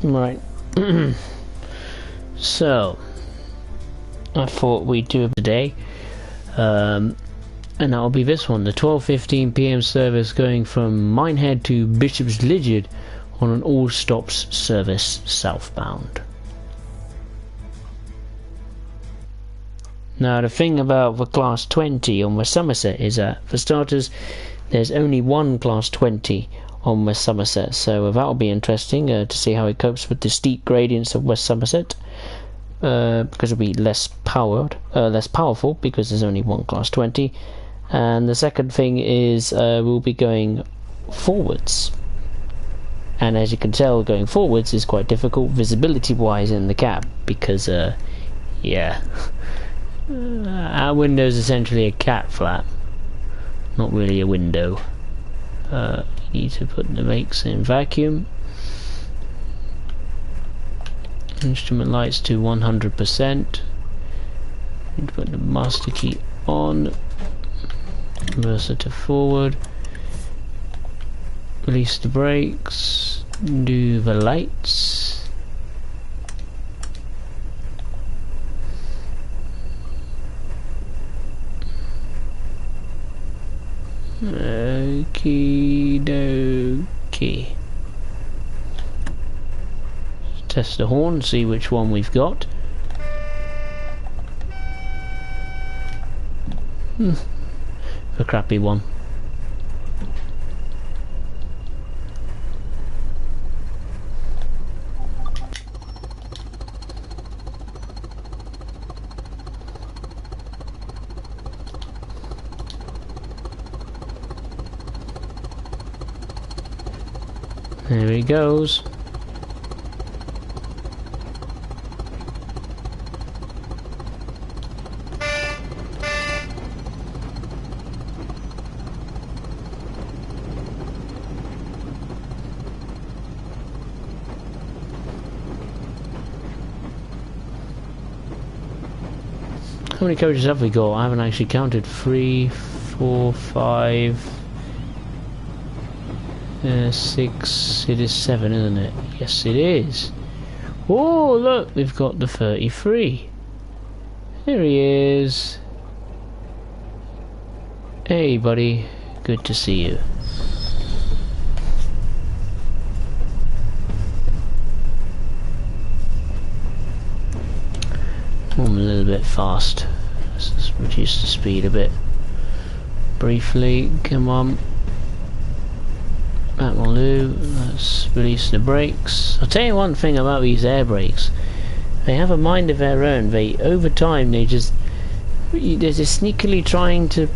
Right. So, I thought we'd do it today. And that'll be this one, the 12:15 PM service going from Minehead to Bishop's Lydeard on an all stops service southbound. Now the thing about the Class 20 on West Somerset is that, for starters, there's only one Class 20 on West Somerset, so that'll be interesting to see how it copes with the steep gradients of West Somerset, because it'll be less powerful because there's only one Class 20. And the second thing is we'll be going forwards, and as you can tell, going forwards is quite difficult visibility wise in the cab, because yeah, our window's essentially a cat flap, not really a window. Need to put the brakes in vacuum, instrument lights to 100%, need to put the master key on, converter to forward, release the brakes, do the lights. Okie dokie. Test the horn, see which one we've got. A crappy one. There he goes. How many coaches have we got? I haven't actually counted. 3, 4, 5, 6. It is 7, isn't it? Yes, it is. Oh, look, we've got the 33. There he is. Hey, buddy. Good to see you. I'm a little bit fast. Let's just reduce the speed a bit. Briefly, come on. That will do. Let's release the brakes. I'll tell you one thing about these air brakes. They have a mind of their own. They, over time, they're just sneakily trying to,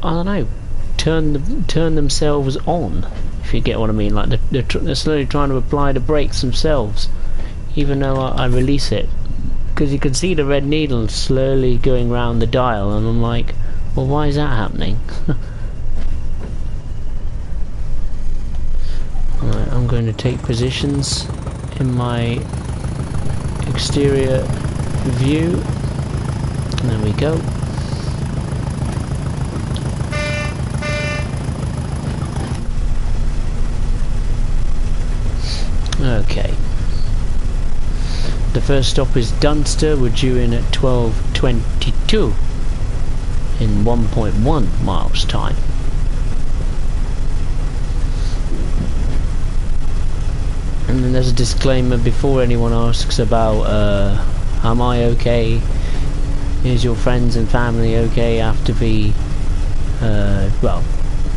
I don't know, turn themselves on. If you get what I mean, like they're slowly trying to apply the brakes themselves, even though I release it. Because you can see the red needle slowly going round the dial, and I'm like, well, why is that happening? Right, I'm going to take positions in my exterior view. There we go. Okay. The first stop is Dunster. We're due in at 12:22 in 1.1 miles time. And then there's a disclaimer before anyone asks about am I okay? Is your friends and family okay after the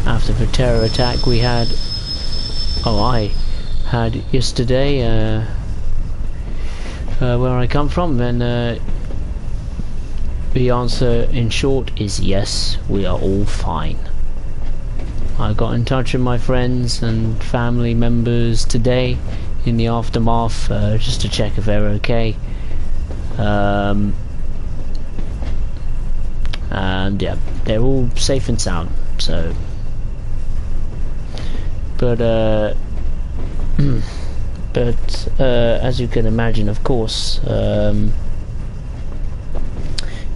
after the terror attack we had? I had yesterday. Where I come from, then the answer in short is yes, we are all fine. I got in touch with my friends and family members today in the aftermath, just to check if they're okay. And yeah, they're all safe and sound. So, but as you can imagine, of course,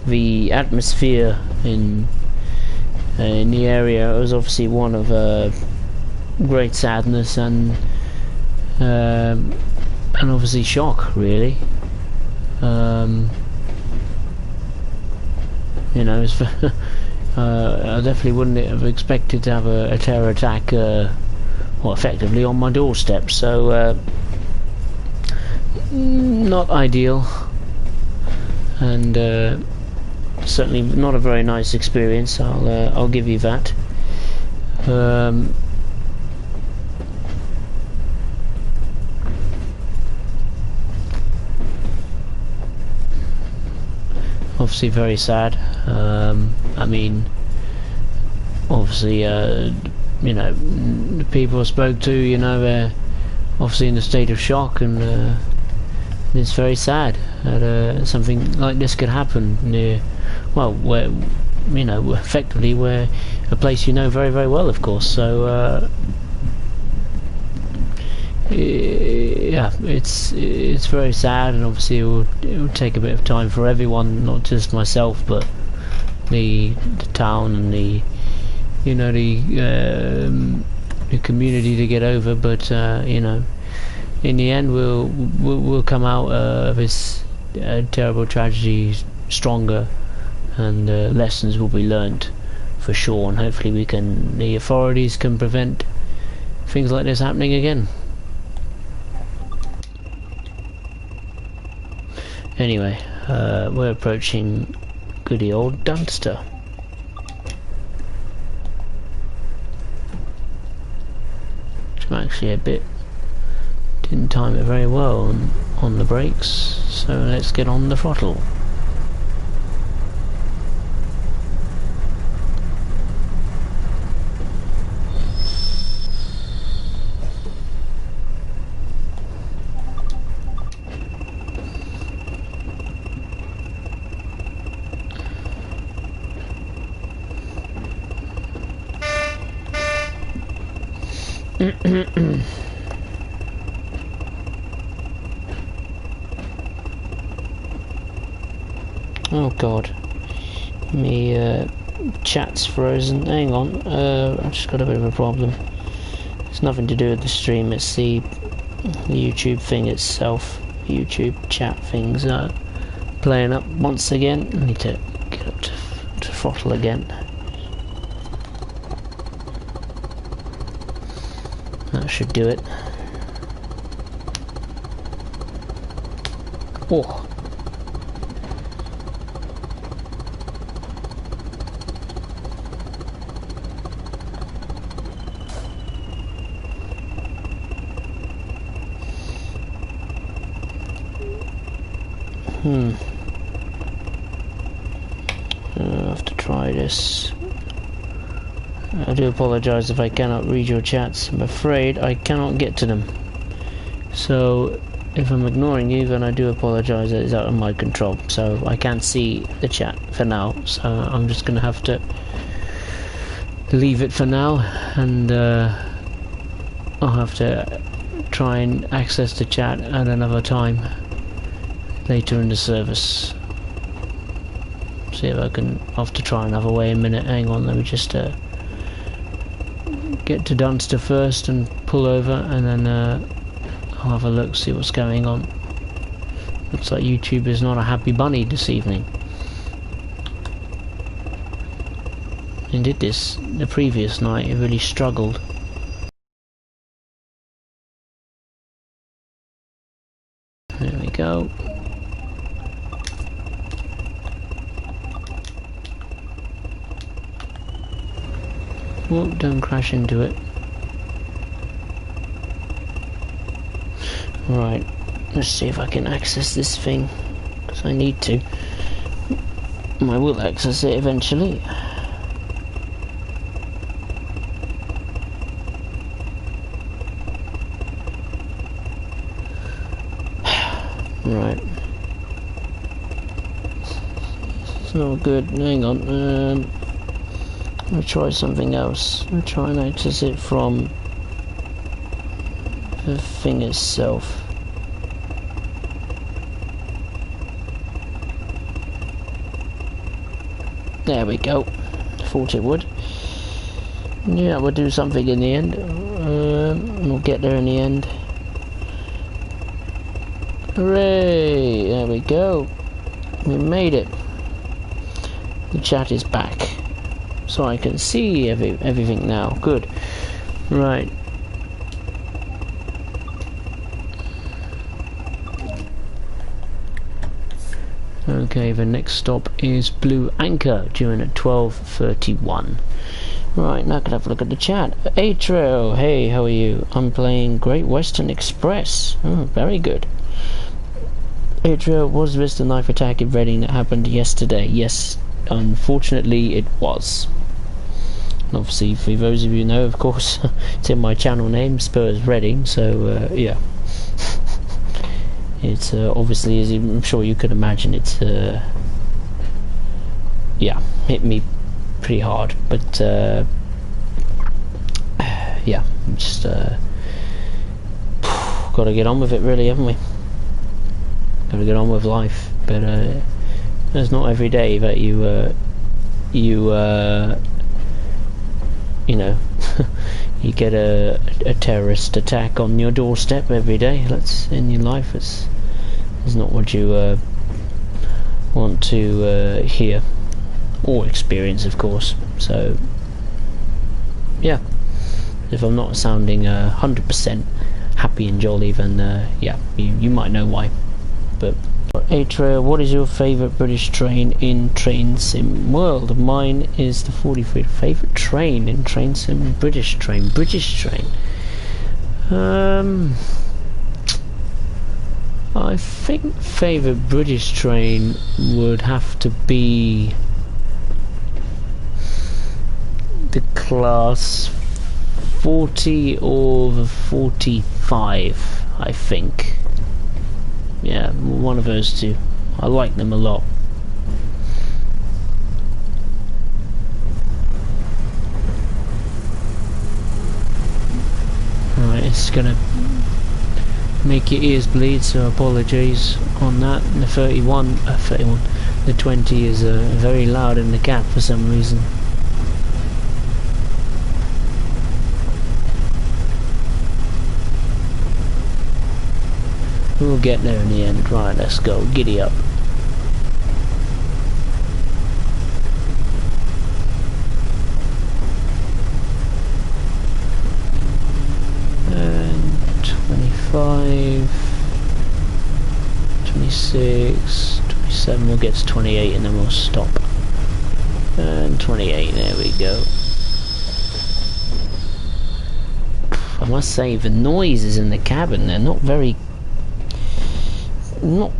the atmosphere in the area was obviously one of great sadness and and obviously shock, really. You know, I definitely wouldn't have expected to have a terror attack, well, effectively on my doorstep. So not ideal, and certainly not a very nice experience. I'll give you that. Obviously very sad. I mean, obviously, you know, the people I spoke to, you know, they're obviously in a state of shock, and it's very sad that something like this could happen near, well, where, you know, effectively where a place you know very, very well, of course. So yeah, it's very sad, and obviously it will take a bit of time for everyone, not just myself, but the town and the, you know, the community to get over. But you know, in the end, we'll come out of this terrible tragedy stronger, and lessons will be learnt for sure, and hopefully the authorities can prevent things like this happening again. Anyway, we're approaching goody old Dunster. Which I'm actually a bit, didn't time it very well on the brakes, so let's get on the throttle. Oh god, me chat's frozen. Hang on, I've just got a bit of a problem. It's nothing to do with the stream, it's the YouTube thing itself. YouTube chat things are playing up once again. I need to get up to throttle again. That should do it. Oh. I'll have to try this. I do apologise if I cannot read your chats. I'm afraid I cannot get to them. So if I'm ignoring you, then I do apologise. It's out of my control. So I can't see the chat for now. So I'm just going to have to leave it for now, and I'll have to try and access the chat at another time later in the service. See if I can. I'll have to try another way in a minute. Hang on, let me just get to Dunster first and pull over, and then I'll have a look, see what's going on. Looks like YouTube is not a happy bunny this evening. It did this the previous night, it really struggled. There we go. Oh, don't crash into it. Right, let's see if I can access this thing, because I need to. I will access it eventually. Right. It's not good. Hang on. I'll try something else. I'll try and access it from the thing itself. There we go. Thought it would. Yeah, we'll do something in the end. We'll get there in the end. Hooray! There we go. We made it. The chat is back, so I can see everything now. Good. Right. Okay, the next stop is Blue Anchor, due at 12:31. Right, now I can have a look at the chat. Atrail, hey, how are you? I'm playing Great Western Express. Oh, very good. Atrail, was this the knife attack in Reading that happened yesterday? Yes, unfortunately it was. And obviously, for those of you who know, of course, it's in my channel name, Spurs Reading, so yeah. It's obviously, as I'm sure you could imagine, it's yeah, hit me pretty hard, but yeah, just got to get on with it, really, haven't we? Got to get on with life, but it's not every day that you know, you get a terrorist attack on your doorstep every day. That's in your life. It's not what you want to hear or experience, of course. So yeah, if I'm not sounding 100% happy and jolly, then yeah, you might know why. But Atrail, what is your favourite British train in Train Sim World? Mine is the 43rd favourite train in Train Sim. British train. I think favourite British train would have to be the Class 40 or the 45, I think. Yeah, one of those two. I like them a lot. Alright, it's gonna make your ears bleed, so apologies on that. And the 31, the 20 is very loud in the cab for some reason. We'll get there in the end. Right, let's go. Giddy up. And 25, 26, 27, we'll get to 28 and then we'll stop. And 28, there we go. I must say, the noises in the cabin, they're not very... I don't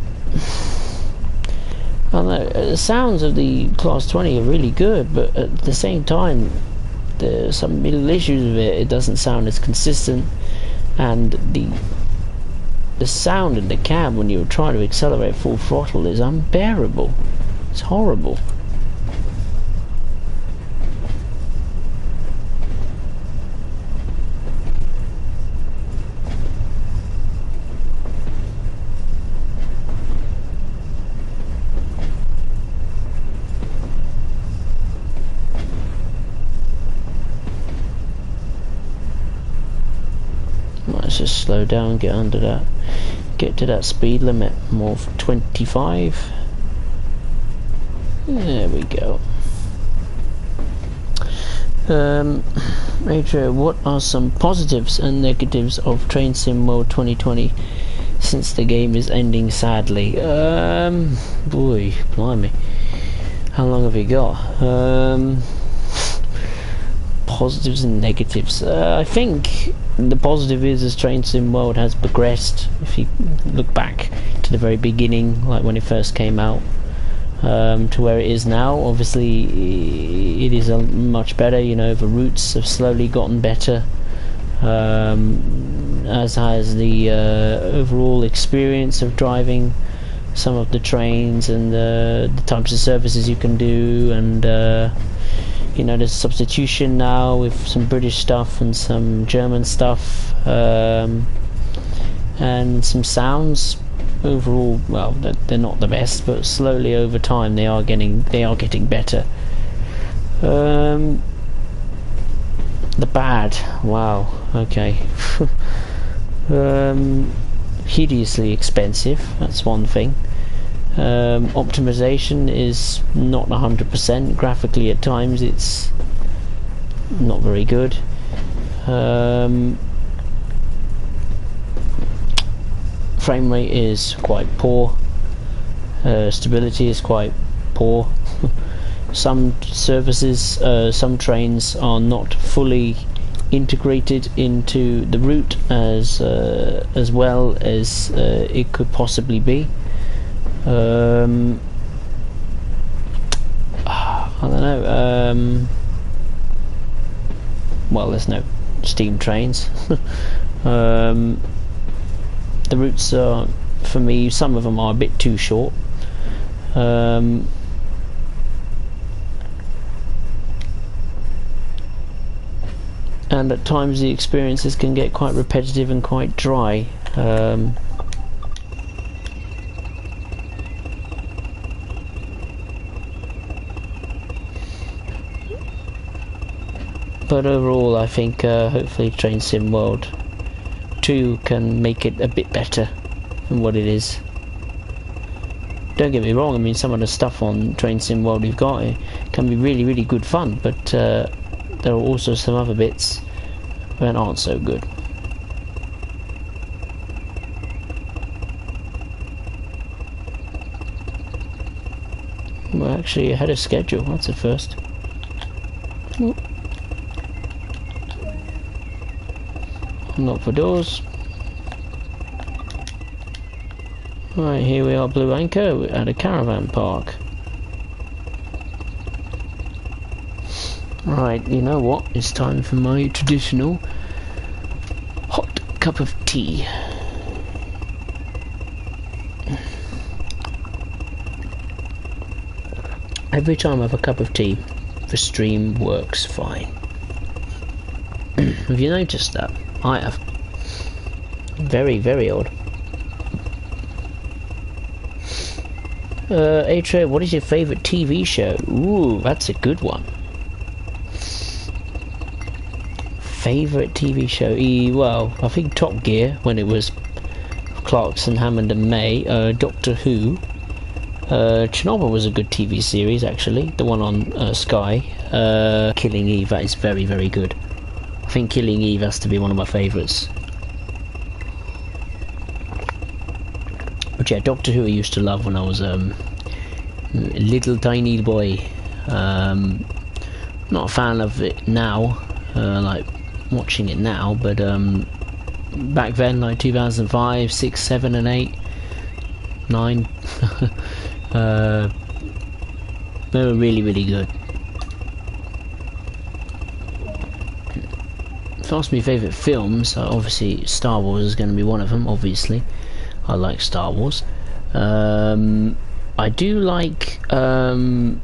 know, the sounds of the Class 20 are really good, but at the same time there's some little issues with it. It doesn't sound as consistent, and the sound in the cab when you try to accelerate full throttle is unbearable. It's horrible. Let's just slow down, get under that, get to that speed limit, more 25. There we go. Adria, what are some positives and negatives of Train Sim World 2020 since the game is ending sadly? Boy, blimey, how long have we got? Positives and negatives. I think the positive is as Train Sim World has progressed. If you look back to the very beginning, like when it first came out, to where it is now, obviously it is a much better. You know, the routes have slowly gotten better, as has the overall experience of driving some of the trains and the types of services you can do, and you know, there's substitution now with some British stuff and some German stuff, and some sounds. Overall, well, they're not the best, but slowly over time they are getting better. The bad, wow, okay. hideously expensive, that's one thing. Optimization is not 100%. Graphically at times it's not very good. Frame rate is quite poor. Stability is quite poor. Some services, some trains are not fully integrated into the route as well as it could possibly be. I don't know. Well, there's no steam trains. The routes are, for me, some of them are a bit too short. And at times the experiences can get quite repetitive and quite dry. But overall, I think hopefully Train Sim World 2 can make it a bit better than what it is. Don't get me wrong, I mean, some of the stuff on Train Sim World we've got, it can be really, really good fun, but there are also some other bits that aren't so good. We're actually ahead of schedule, that's a first. Not for doors. Right, here we are, Blue Anchor at a caravan park. Right, you know what? It's time for my traditional hot cup of tea. Every time I have a cup of tea, the stream works fine. Have you noticed that? I have. Very, very odd. Atria, what is your favourite TV show? Ooh, that's a good one. Favourite TV show? Well, I think Top Gear, when it was Clarkson, Hammond and May. Doctor Who. Chernobyl was a good TV series, actually. The one on Sky. Killing Eve, that is very, very good. I think Killing Eve has to be one of my favourites. But yeah, Doctor Who I used to love when I was a little tiny boy. Not a fan of it now, like watching it now, but back then, like 2005, 6, 7 and 8, 9, they were really, really good. If you ask me favourite films, obviously Star Wars is going to be one of them, obviously. I like Star Wars. I do like the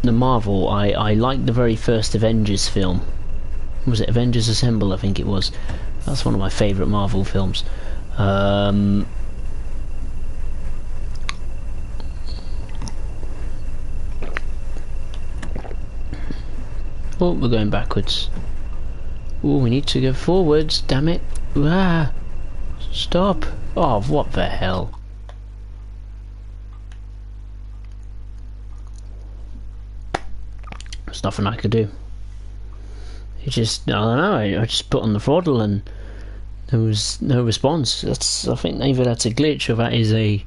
Marvel. I like the very first Avengers film. Was it Avengers Assemble? I think it was. That's one of my favourite Marvel films. Oh, we're going backwards. Oh, we need to go forwards, damn it. Ah, stop. Oh, what the hell. There's nothing I could do. It just, I don't know, I just put on the throttle and there was no response. I think either that's a glitch or that is a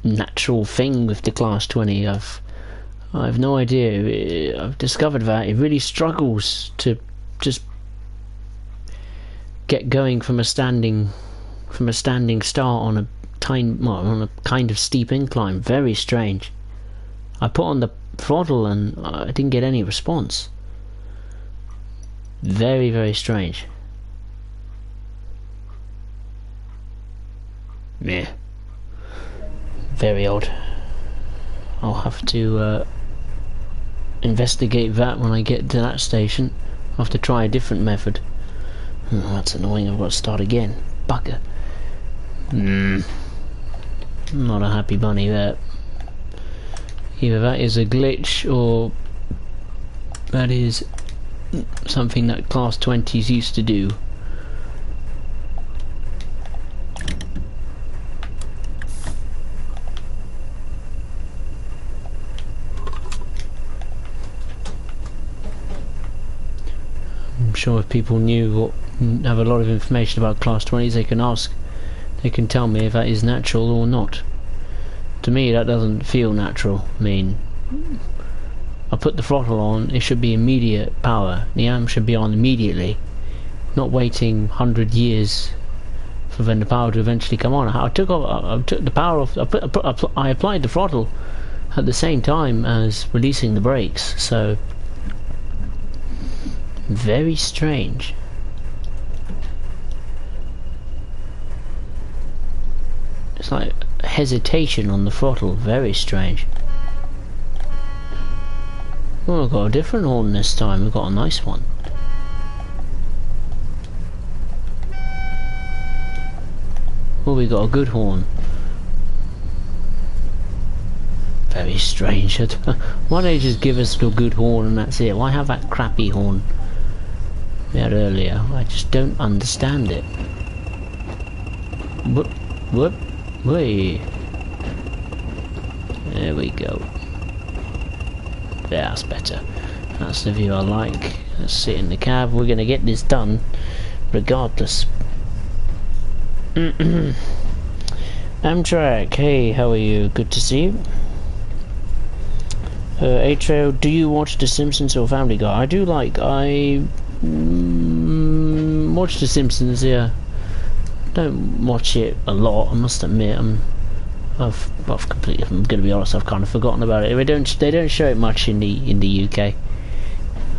natural thing with the Class 20. I have no idea. I've discovered that it really struggles to just get going from a standing start on a kind of steep incline. Very strange. I put on the throttle and I didn't get any response. Very, very strange. Yeah. Very odd. I'll have to investigate that when I get to that station. I'll have to try a different method. Oh, that's annoying, I've got to start again. Bugger. Not a happy bunny there. Either that is a glitch or that is something that Class 20s used to do. sure if people have a lot of information about Class 20s, they can tell me if that is natural or not. To me, that doesn't feel natural. I mean, I put the throttle on, it should be immediate power. The amp should be on immediately, not waiting 100 years for then the power to eventually come on. I took the power off. I applied the throttle at the same time as releasing the brakes. So very strange. It's like hesitation on the throttle. Very strange. Well, we've got a different horn this time. We've got a nice one. Well, we got a good horn. Very strange. Why don't they just give us a good horn and that's it? Why have that crappy horn we had earlier? I just don't understand it. Whoop. Whee. There we go. That's better. That's the view I like. Let's sit in the cab. We're going to get this done regardless. Amtrak, hey, how are you? Good to see you. A-Trail, do you watch The Simpsons or Family Guy? I do like, I watch The Simpsons, yeah. Don't watch it a lot, I must admit. I've completely, I'm going to be honest, I've kind of forgotten about it. They don't show it much in the UK,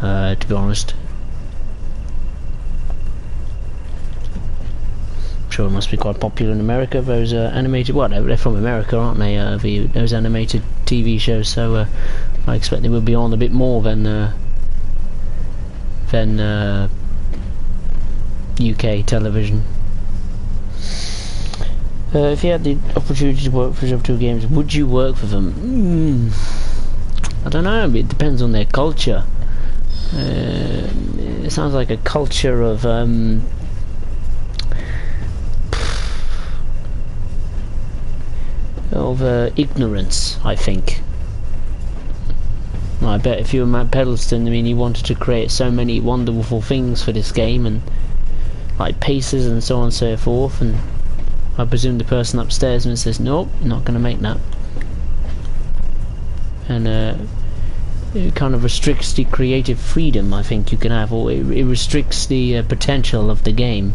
to be honest. I'm sure it must be quite popular in America, those animated, well, they're from America, aren't they, those animated TV shows, so I expect they will be on a bit more than UK television. If you had the opportunity to work for Two Games, would you work for them? I don't know, it depends on their culture. It sounds like a culture of ignorance, I think. I bet if you were Matt Pedalston, I mean, he wanted to create so many wonderful things for this game, and like paces and so on and so forth, and I presume the person upstairs and says, nope, not going to make that. And it kind of restricts the creative freedom I think you can have, or it restricts the potential of the game.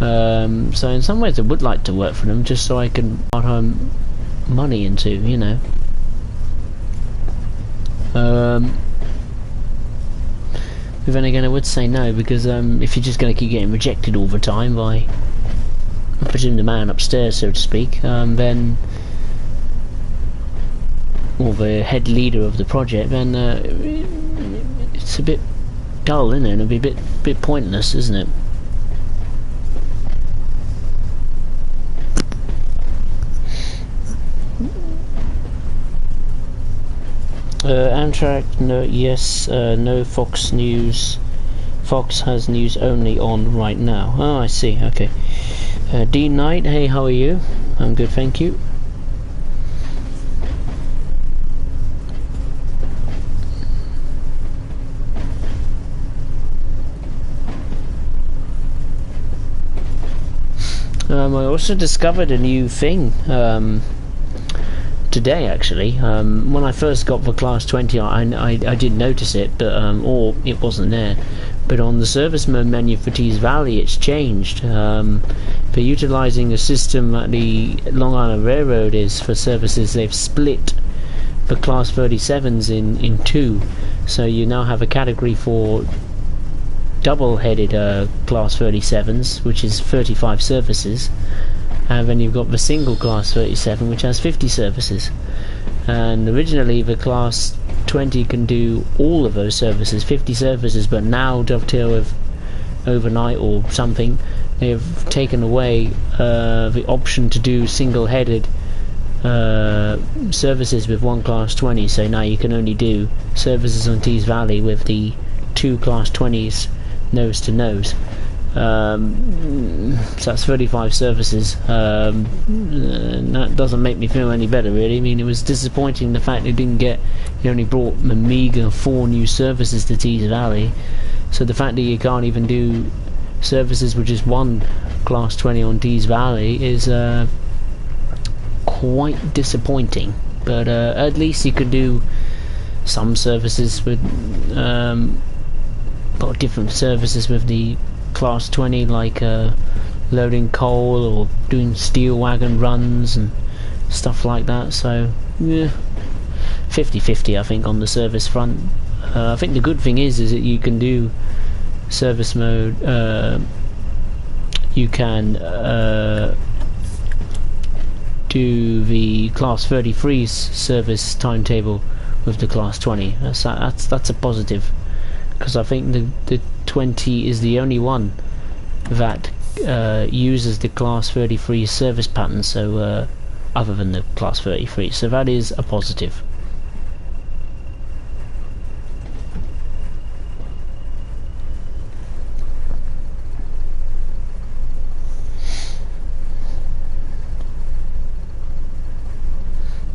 So in some ways I would like to work for them, just so I can put home money into, you know. But then again, I would say no, because if you're just going to keep getting rejected all the time by, I presume, the man upstairs, so to speak, then, or the head leader of the project, then it's a bit dull, isn't it? It'll be a bit pointless, isn't it? Amtrak, no, yes, no Fox News. Fox has news only on right now. Oh, I see, okay. Dean Knight, hey, how are you? I'm good, thank you. I also discovered a new thing today, actually. When I first got the Class 20, I didn't notice it, but or it wasn't there. But on the service mode menu for Tees Valley, it's changed. For utilising a system that the Long Island Railroad is for services, they've split the Class 37s in two. So you now have a category for double-headed Class 37s, which is 35 services, and then you've got the single Class 37, which has 50 services. And originally the Class 20 can do all of those services, 50 services, but now dovetail with overnight or something. They've taken away the option to do single-headed services with one Class 20, so now you can only do services on Tees Valley with the two Class 20s nose to nose. So that's 35 services. That doesn't make me feel any better, really. I mean, it was disappointing the fact it only brought a meager 4 new services to Tees Valley, So the fact that you can't even do services with just one Class 20 on Tees Valley is quite disappointing. But at least you could do some services with different services with the Class 20, like loading coal or doing steel wagon runs and stuff like that. So yeah, 50-50 I think on the service front. I think the good thing is that you can do service mode. You can do the Class 33's service timetable with the Class 20. That's a positive, because I think the 20 is the only one that uses the Class 33 service pattern. So other than the Class 33, so that is a positive.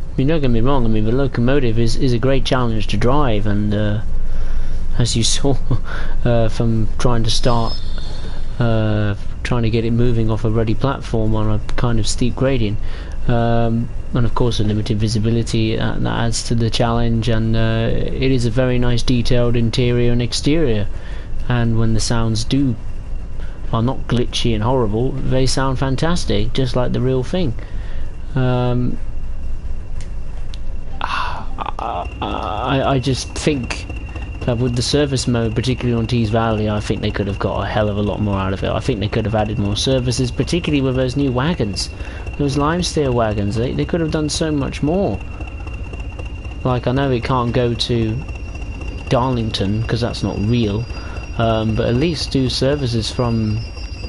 I mean, don't get me wrong, I mean, the locomotive is a great challenge to drive, and as you saw from trying to start, trying to get it moving off a ruddy platform on a kind of steep gradient, and of course the limited visibility, that adds to the challenge, and it is a very nice detailed interior and exterior, and when the sounds do, while not glitchy and horrible, they sound fantastic, just like the real thing. I just think that with the service mode, particularly on Tees Valley, I think they could have got a hell of a lot more out of it. I think they could have added more services, particularly with those new wagons, those limesteel wagons. They could have done so much more. Like, I know it can't go to Darlington because that's not real, but at least do services from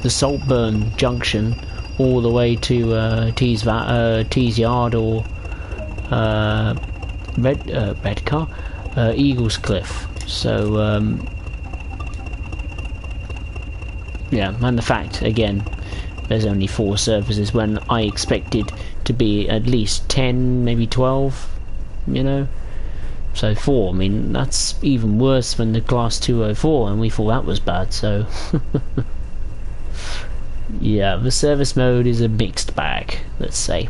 the Saltburn Junction all the way to Tees Yard or Redcar, Eagles Cliff. So yeah, and the fact again there's only 4 services when I expected to be at least 10, maybe 12, you know. So 4, I mean, that's even worse than the Class 204, and we thought that was bad. So yeah, the service mode is a mixed bag, let's say.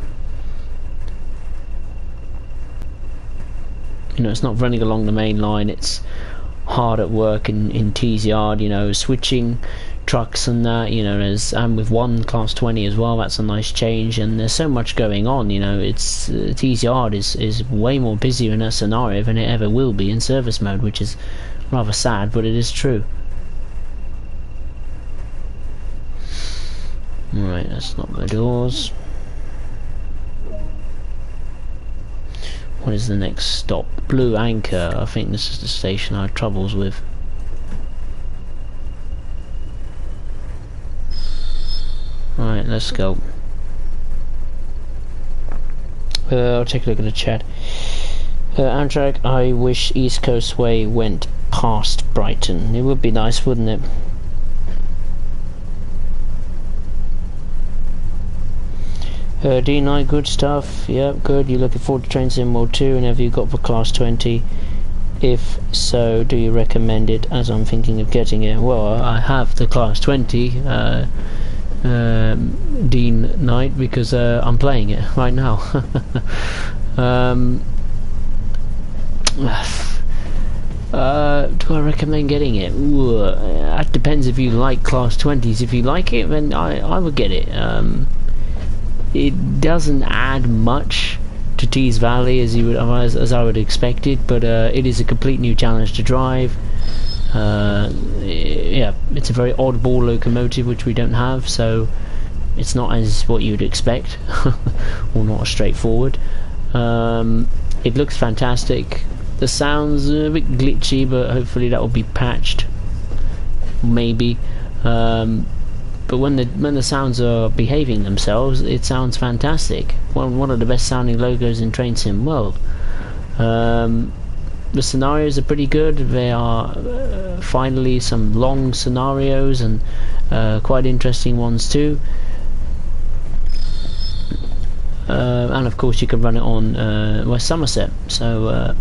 You know, it's not running along the main line, it's hard at work in Tees Yard, you know, switching trucks and that, you know, and with one Class 20 as well, that's a nice change, and there's so much going on, you know. It's Tees Yard is way more busier in that scenario than it ever will be in service mode, which is rather sad, but it is true. Right, let's lock the doors. What is the next stop? Blue Anchor. I think this is the station I had troubles with. Right, let's go. I'll take a look at the chat. Amtrak, I wish East Coast Way went past Brighton. It would be nice, wouldn't it? D9, good stuff. Yep, good. You looking forward to Train Sim World 2, and have you got the Class 20? If so, do you recommend it, as I'm thinking of getting it? Well, I have the Class 20 Dean Knight because I'm playing it right now. Do I recommend getting it? Ooh, that depends if you like Class 20s. If you like it, then I would get it. It doesn't add much to Tees Valley as I would expect it, but it is a complete new challenge to drive. Yeah, it's a very oddball locomotive which we don't have, so it's not as what you'd expect, or not as straightforward. It looks fantastic. The sound's a bit glitchy, but hopefully that will be patched, maybe. But when the sounds are behaving themselves, it sounds fantastic. One of the best sounding logos in Train Sim World. The scenarios are pretty good. They are finally some long scenarios, and quite interesting ones too. And of course you can run it on West Somerset. So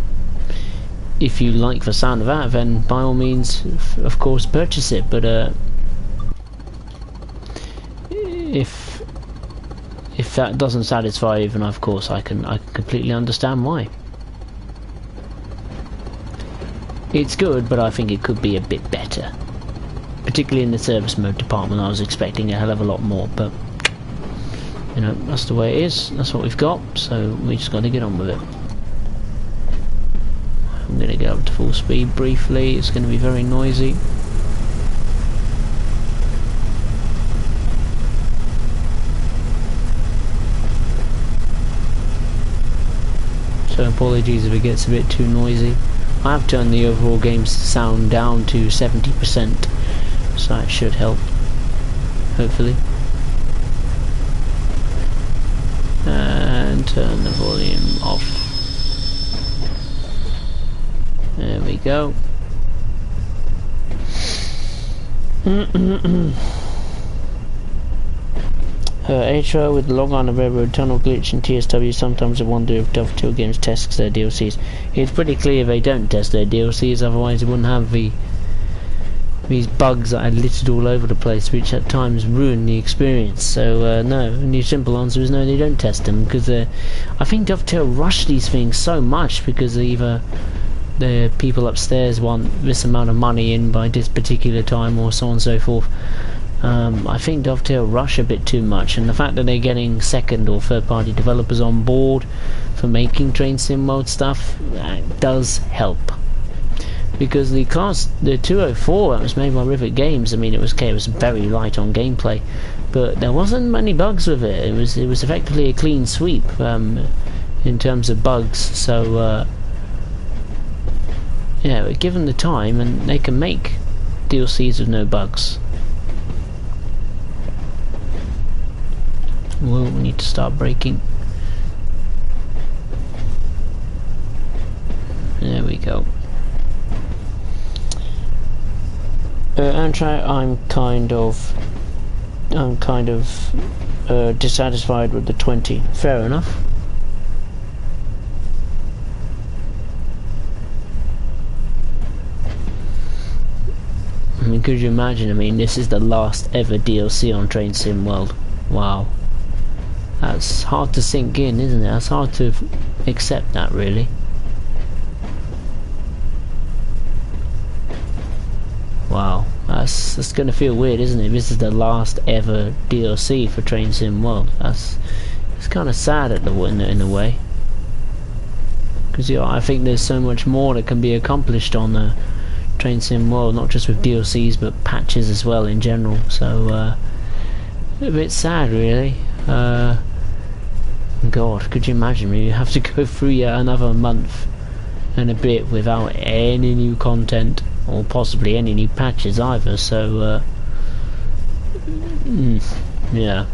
if you like the sound of that, then by all means, of course, purchase it. But if that doesn't satisfy you, then of course I can completely understand why. It's good, but I think it could be a bit better. Particularly in the service mode department, I was expecting a hell of a lot more, but you know, that's the way it is. That's what we've got, so we just got to get on with it. I'm going to get up to full speed briefly. It's going to be very noisy. So apologies if it gets a bit too noisy. I have turned the overall game's sound down to 70%, so that should help, hopefully. And turn the volume off. There we go. Atro with the log on the railroad tunnel glitch and TSW. Sometimes I wonder if Dovetail Games tests their DLCs. It's pretty clear they don't test their DLCs, otherwise they wouldn't have these bugs that are littered all over the place, which at times ruin the experience. So no, the simple answer is no, they don't test them, because I think Dovetail rush these things so much because either the people upstairs want this amount of money in by this particular time, or so on and so forth. I think Dovetail rush a bit too much, and the fact that they're getting second or third party developers on board for making Train Sim World stuff does help. Because the 204 that was made by Rivet Games, I mean, it was very light on gameplay, but there wasn't many bugs with it. It was effectively a clean sweep in terms of bugs. So yeah, given the time, and they can make DLCs with no bugs. We'll need to start braking. There we go. Amtrak, I'm kind of dissatisfied with the 20. Fair enough. I mean, could you imagine? I mean, this is the last ever DLC on Train Sim World. Wow. That's hard to sink in, isn't it? That's hard to accept that, really. Wow, that's going to feel weird, isn't it? This is the last ever DLC for Train Sim World. It's kind of sad in a way, because I think there's so much more that can be accomplished on the Train Sim World, not just with DLCs but patches as well in general. So a bit sad, really. God, could you imagine? You have to go through yet another month and a bit without any new content, or possibly any new patches either. So yeah,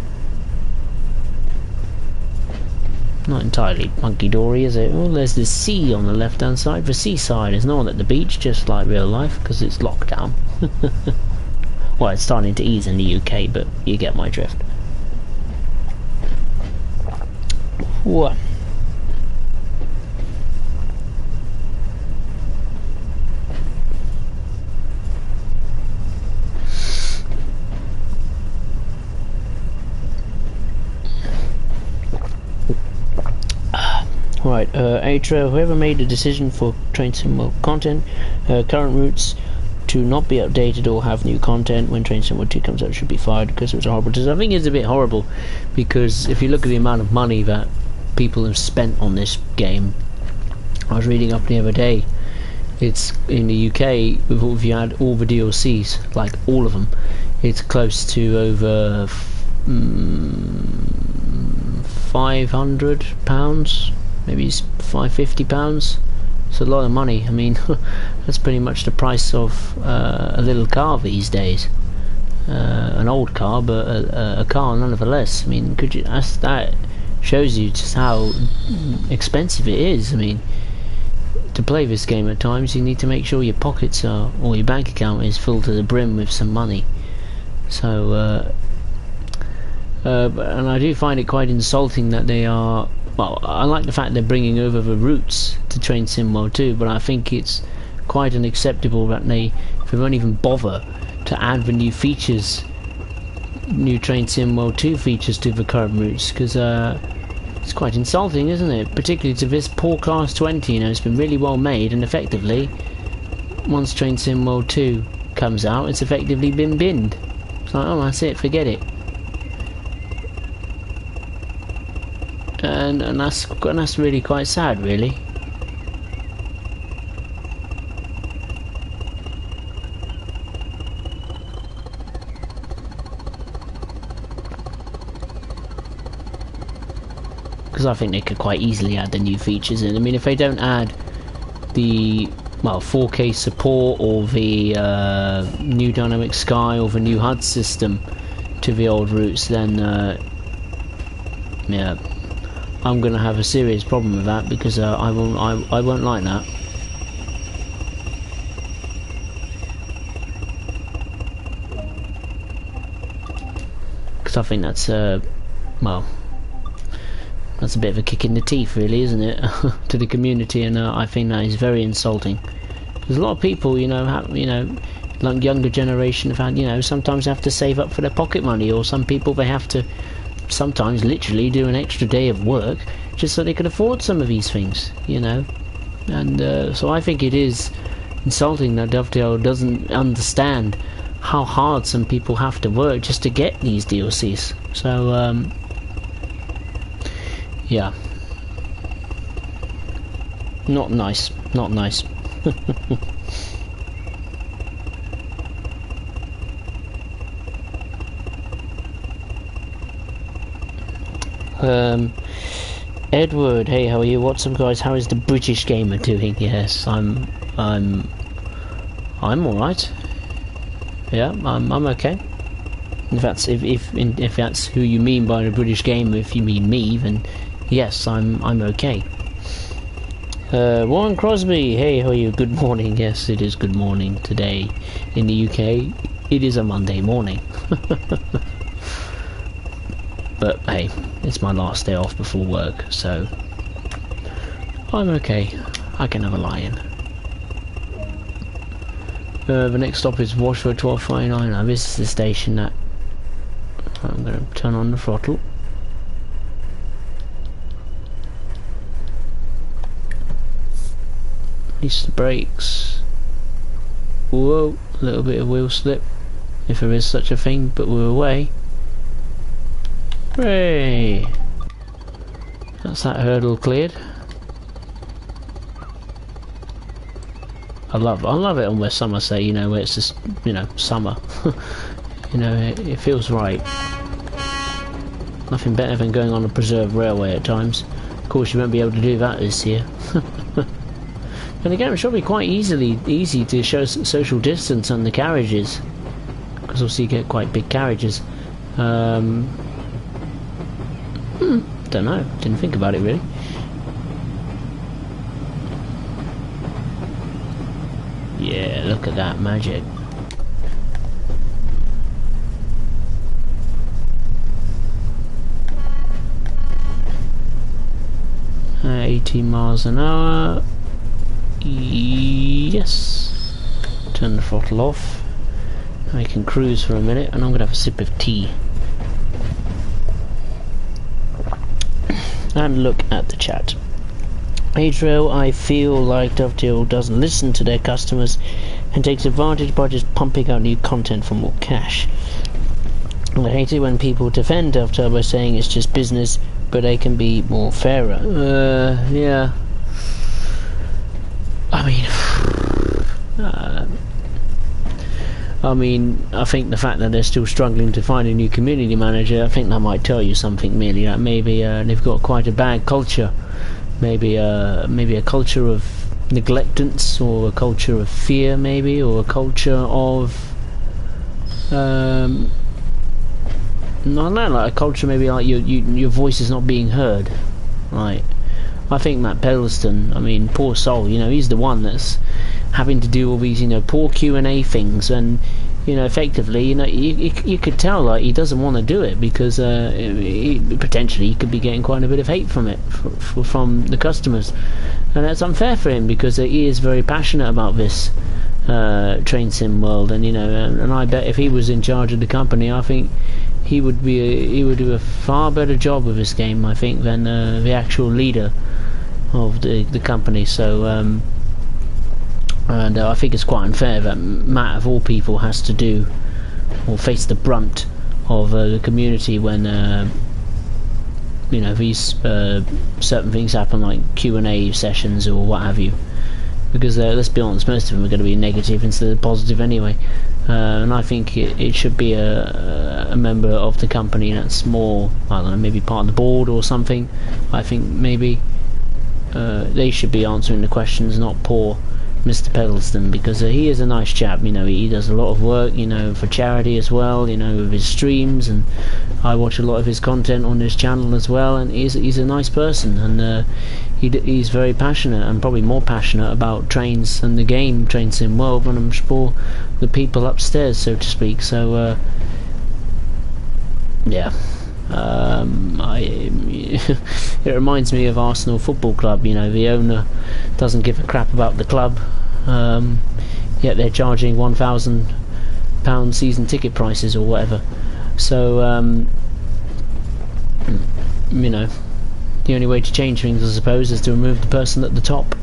not entirely hunky-dory, is it? Well, there's the sea on the left hand side. The seaside is not at the beach, just like real life, because it's locked down. Well, it's starting to ease in the UK, but you get my drift. What? Right, Atro, whoever made the decision for Train Sim World content, current routes to not be updated or have new content when Train Sim World 2 comes out should be fired, because it was a horrible decision. I think it's a bit horrible, because if you look at the amount of money that people have spent on this game, I was reading up the other day, it's in the UK, if you add all the DLCs, like all of them, it's close to over £500, maybe it's £550. It's a lot of money. I mean, that's pretty much the price of a little car these days. An old car, but a car nonetheless. I mean, that shows you just how expensive it is. I mean, to play this game at times, you need to make sure your pockets or your bank account is full to the brim with some money. So, and I do find it quite insulting that they are well, I like the fact they're bringing over the routes to Train Sim World 2, but I think it's quite unacceptable that they won't even bother to add the new features, new Train Sim World 2 features to the current routes, because it's quite insulting, isn't it? Particularly to this poor Class 20, you know, it's been really well made, and effectively, once Train Sim World 2 comes out, it's effectively been binned. It's like, oh, that's it, forget it. And that's really quite sad, really. Because I think they could quite easily add the new features in. I mean, if they don't add the 4K support or the new dynamic sky or the new HUD system to the old routes, then yeah, I'm gonna have a serious problem with that, because I won't like that. Because I think that's that's a bit of a kick in the teeth, really, isn't it, to the community, and I think that is very insulting. There's a lot of people, you know, like younger generation have had, you know, sometimes have to save up for their pocket money, or some people they have to sometimes literally do an extra day of work just so they can afford some of these things, you know. And so I think it is insulting that Dovetail doesn't understand how hard some people have to work just to get these DLCs. So yeah, not nice, not nice. Edward, hey, how are you? What's up, guys? How is the British gamer doing? Yes, I'm alright. Yeah, I'm okay. If that's who you mean by the British gamer, if you mean me, then yes, I'm okay. Warren Crosby, hey, how are you? Good morning. Yes, it is good morning today in the UK. It is a Monday morning. But hey, it's my last day off before work, so I'm okay. I can have a lie-in. The next stop is Washford 1259. Now this is the station that I'm going to turn on the throttle. Release the brakes. Whoa, a little bit of wheel slip, if there is such a thing, but we're away. Hooray! That's that hurdle cleared. I love it on West Somerset, you know, where it's just, you know, summer. You know, it feels right. Nothing better than going on a preserved railway at times. Of course, you won't be able to do that this year. And again, it should be quite easy to show social distance on the carriages, because obviously you get quite big carriages. Don't know. Didn't think about it really. Yeah, look at that magic. Uh, 18 miles an hour. Yes. Turn the throttle off. I can cruise for a minute, and I'm gonna have a sip of tea. And look at the chat. Adriel, I feel like Dovetail doesn't listen to their customers and takes advantage by just pumping out new content for more cash. I hate it when people defend Dovetail by saying it's just business, but they can be more fairer. Yeah. I mean, I think the fact that they're still struggling to find a new community manager, I think that might tell you something, merely that maybe they've got quite a bad culture. Maybe a culture of neglectance, or a culture of fear, maybe, or a culture of I don't know, like a culture maybe like your voice is not being heard. Right. I think Matt Pedleston, I mean, poor soul, you know, he's the one that's having to do all these, you know, poor Q&A things, and effectively, you could tell like he doesn't want to do it because potentially he could be getting quite a bit of hate from it from the customers, and that's unfair for him because he is very passionate about this train sim world, and and I bet if he was in charge of the company, I think he would do a far better job with this game, I think, than the actual leader of the company. So and I think it's quite unfair that Matt of all people has to do or face the brunt of the community when these certain things happen, like Q&A sessions or what have you, because let's be honest, most of them are going to be negative instead of positive anyway, and I think it should be a member of the company that's more, I don't know, maybe part of the board or something. I think maybe they should be answering the questions, not poor Mr. Pedalston, because he is a nice chap. He does a lot of work, for charity as well, with his streams, and I watch a lot of his content on his channel as well, and he's a nice person, and he's very passionate, and probably more passionate about trains and the game Train Sim World than I'm sure the people upstairs, so to speak. So yeah. It reminds me of Arsenal Football Club. The owner doesn't give a crap about the club, yet they're charging £1,000 season ticket prices or whatever. So the only way to change things, I suppose, is to remove the person at the top.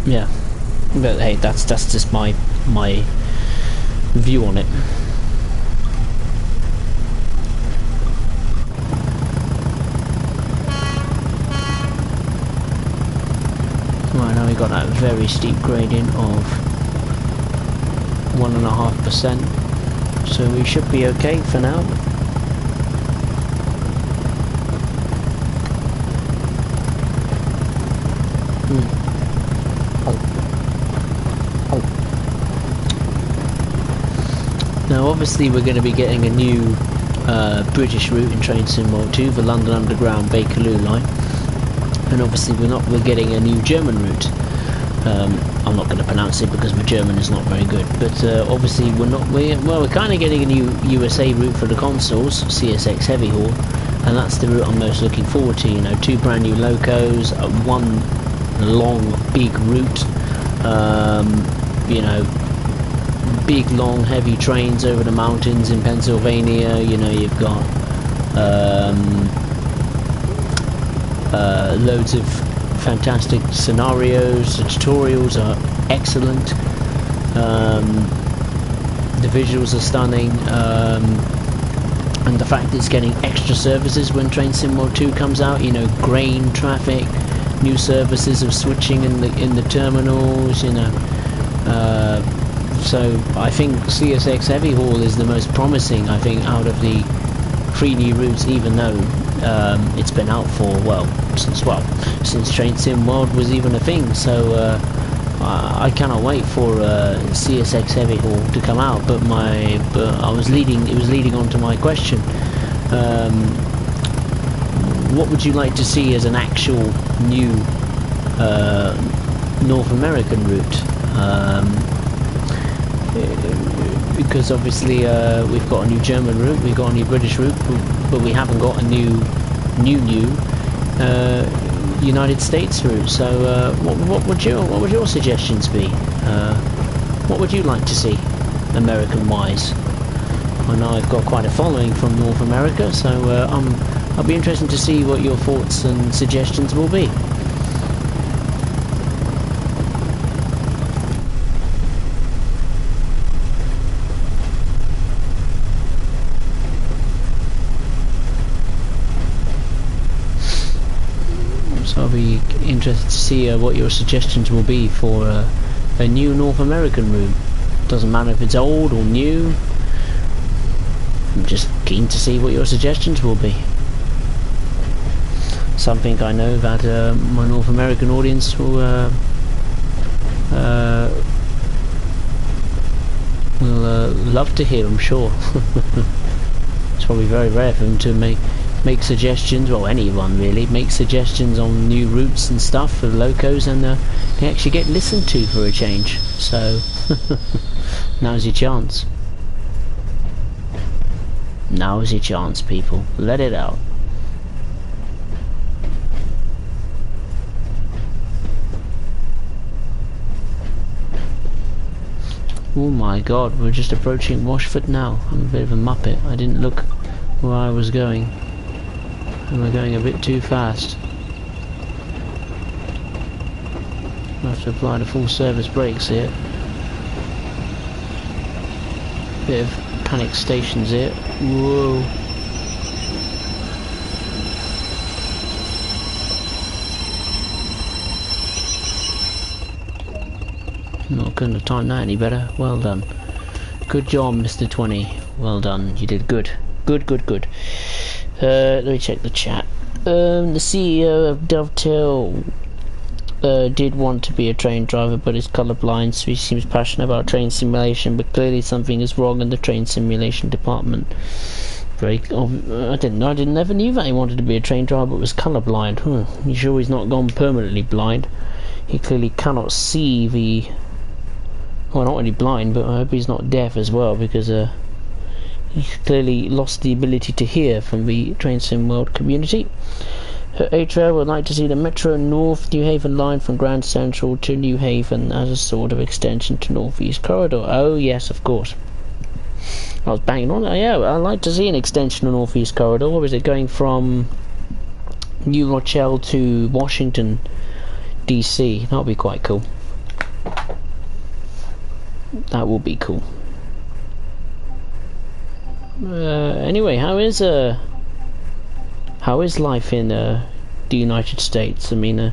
Yeah, but hey, that's just my view on it. Right, now we got that very steep gradient of 1.5%, so we should be okay for now. Now obviously we're going to be getting a new British route in Train Sim World 2, the London Underground Bakerloo line, and obviously we're getting a new German route. I'm not going to pronounce it because my German is not very good, but obviously we're kind of getting a new USA route for the consoles, CSX Heavy Haul, and that's the route I'm most looking forward to. 2 brand new locos, 1 long big route, big long heavy trains over the mountains in Pennsylvania. You've got loads of fantastic scenarios. The tutorials are excellent, the visuals are stunning, and the fact that it's getting extra services when Train Sim World 2 comes out, grain traffic, new services of switching in the terminals, so I think CSX Heavy Haul is the most promising, I think, out of the 3 new routes, even though it's been out for since Train Sim World was even a thing. So I cannot wait for CSX Heavy Haul to come out. But it was leading on to my question. What would you like to see as an actual new North American route? Because obviously we've got a new German route, we've got a new British route, but we haven't got a new United States route. So what would your suggestions be? What would you like to see, American-wise? I know I've got quite a following from North America, so I'll be interested to see what your thoughts and suggestions will be. So I'll be interested to see what your suggestions will be for a new North American route. Doesn't matter if it's old or new. I'm just keen to see what your suggestions will be. Something I know that my North American audience will love to hear, I'm sure. It's probably very rare for them to make suggestions, well anyone really, make suggestions on new routes and stuff for locos, and they actually get listened to for a change. So now's your chance. Now's your chance, people. Let it out. Oh my god, we're just approaching Washford now. I'm a bit of a muppet. I didn't look where I was going. And we're going a bit too fast. I have to apply the full service brakes here. Bit of panic stations here. Whoa. Not couldn't have timed that any better. Well done. Good job, Mr. 20. Well done. You did good. Good. Let me check the chat. The CEO of Dovetail did want to be a train driver, but is colourblind, so he seems passionate about train simulation, but clearly something is wrong in the train simulation department. I never knew that he wanted to be a train driver but was colourblind. You sure he's not gone permanently blind? He clearly cannot see the... Well, not only blind, but I hope he's not deaf as well, because he clearly lost the ability to hear from the Train Sim World community. A-Trail would like to see the Metro North New Haven line from Grand Central to New Haven as a sort of extension to North East Corridor. Oh yes, of course. I was banging on. Yeah, I'd like to see an extension of North East Corridor. Or is it going from New Rochelle to Washington DC? That would be quite cool. That will be cool. Anyway, how is life in the United States? I mean,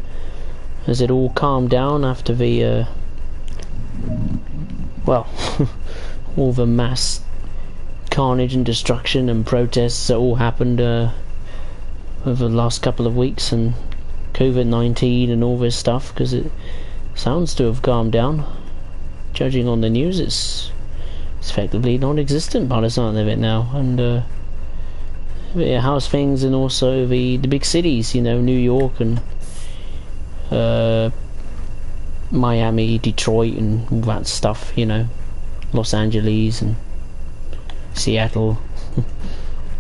has it all calmed down after the well, all the mass carnage and destruction and protests that all happened over the last couple of weeks, and COVID-19 and all this stuff? Because it sounds to have calmed down. Judging on the news, it's effectively non-existent by the sound of it now. And yeah, how's things in also the big cities, you know, New York and Miami, Detroit and all that stuff, you know, Los Angeles and Seattle.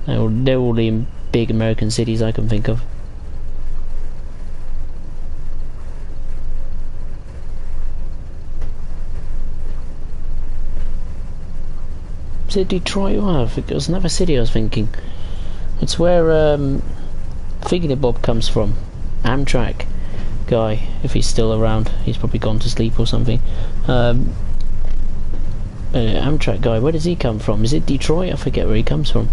They're all the big American cities I can think of. Is it Detroit? Oh, I think it was another city I was thinking. It's where Thingy Bob comes from. Amtrak guy, if he's still around. He's probably gone to sleep or something. Amtrak guy, where does he come from? Is it Detroit? I forget where he comes from.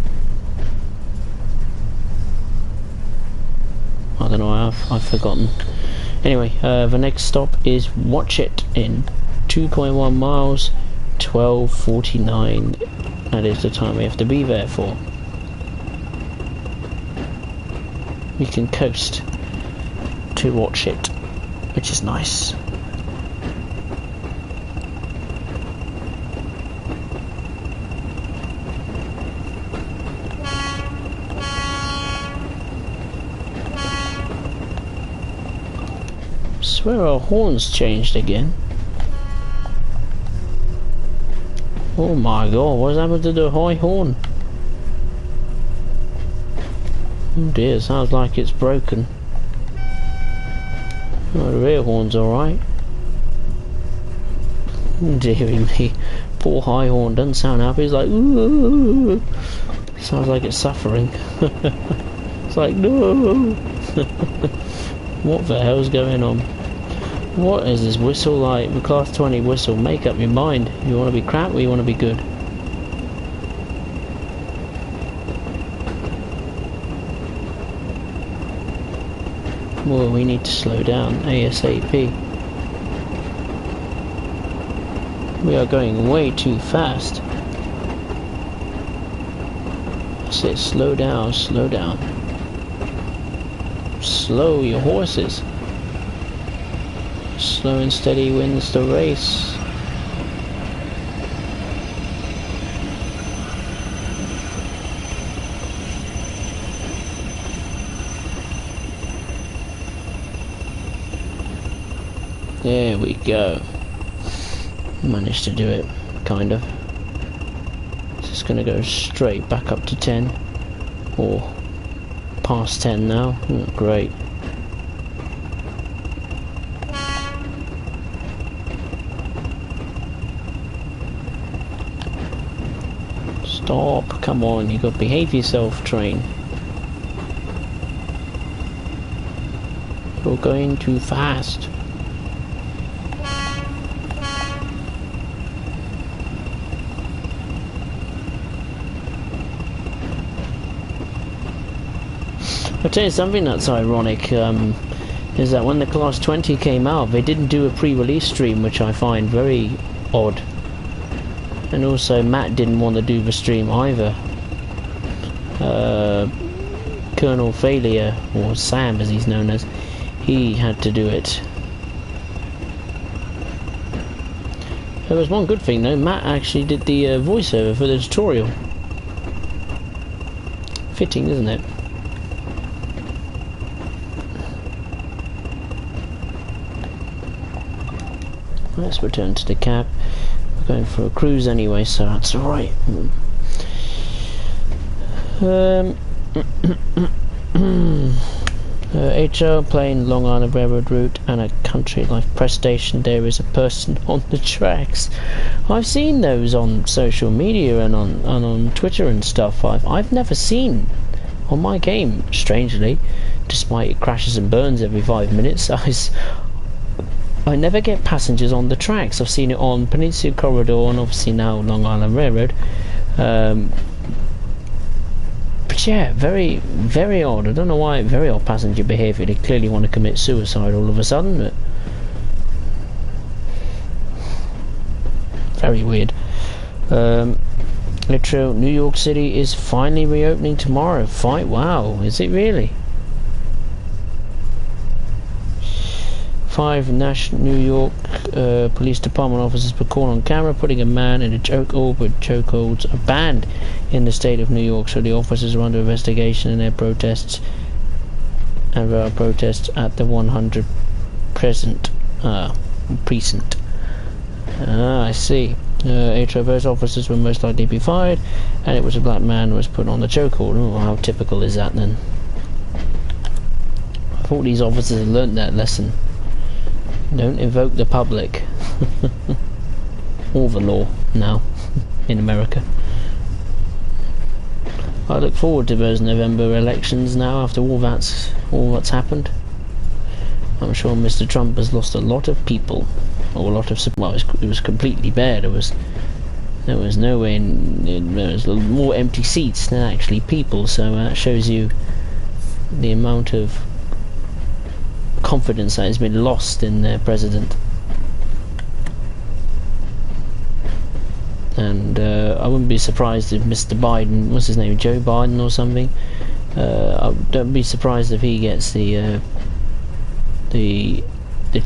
I don't know, I've forgotten. Anyway, the next stop is Watchet in 2.1 miles, 12:49. That is the time we have to be there for. We can coast to Watchet, which is nice. I swear our horns changed again. Oh my god, what's happened to the high horn? Oh dear, sounds like it's broken. Oh, the rear horn's alright. Oh dearie me. Poor high horn doesn't sound happy, it's like ooh. Sounds like it's suffering. It's like no. What the hell's going on? What is this whistle like? The class 20 whistle. Make up your mind. You want to be crap or you want to be good? Well, we need to slow down ASAP. We are going way too fast. I said slow down, slow down. Slow your horses. Slow and steady wins the race. There we go. Managed to do it, kind of. Just gonna go straight back up to 10, or past 10 now. Great. Stop, come on, you got to behave yourself, train. You're going too fast. I'll tell you something that's ironic, is that when the Class 20 came out, they didn't do a pre-release stream, which I find very odd. And also, Matt didn't want to do the stream either. Colonel Failure, or Sam as he's known as, he had to do it. There was one good thing though, Matt actually did the voiceover for the tutorial. Fitting, isn't it? Let's return to the cab. We're going for a cruise anyway, so that's alright. HL playing Long Island Railroad route and a country life press station. There is a person on the tracks. I've seen those on social media and on Twitter and stuff. I've never seen on my game, strangely, despite it crashes and burns every 5 minutes. I never get passengers on the tracks. I've seen it on Peninsula Corridor and obviously now Long Island Railroad. But yeah, very, very odd. I don't know why. Very odd passenger behaviour. They clearly want to commit suicide all of a sudden. But very weird. Literal, New York City is finally reopening tomorrow. Wow, is it really? 5 New York Police Department officers were caught on camera putting a man in a chokehold, but chokeholds are banned in the state of New York, so the officers are under investigation in their protests, and there are protests at the 100 precinct. I see. 8 of those officers will most likely be fired, and it was a black man who was put on the chokehold. Oh, how typical is that then? I thought these officers had learnt that lesson. Don't invoke the public. Or the law now in America. I look forward to those November elections now after all that's happened. I'm sure Mr. Trump has lost a lot of people, or a lot of, well, it was completely bare. There was no way there was more empty seats than actually people, so that shows you the amount of confidence that has been lost in their president. And I wouldn't be surprised if Mr. Biden, what's his name, Joe Biden or something, I don't be surprised if he gets the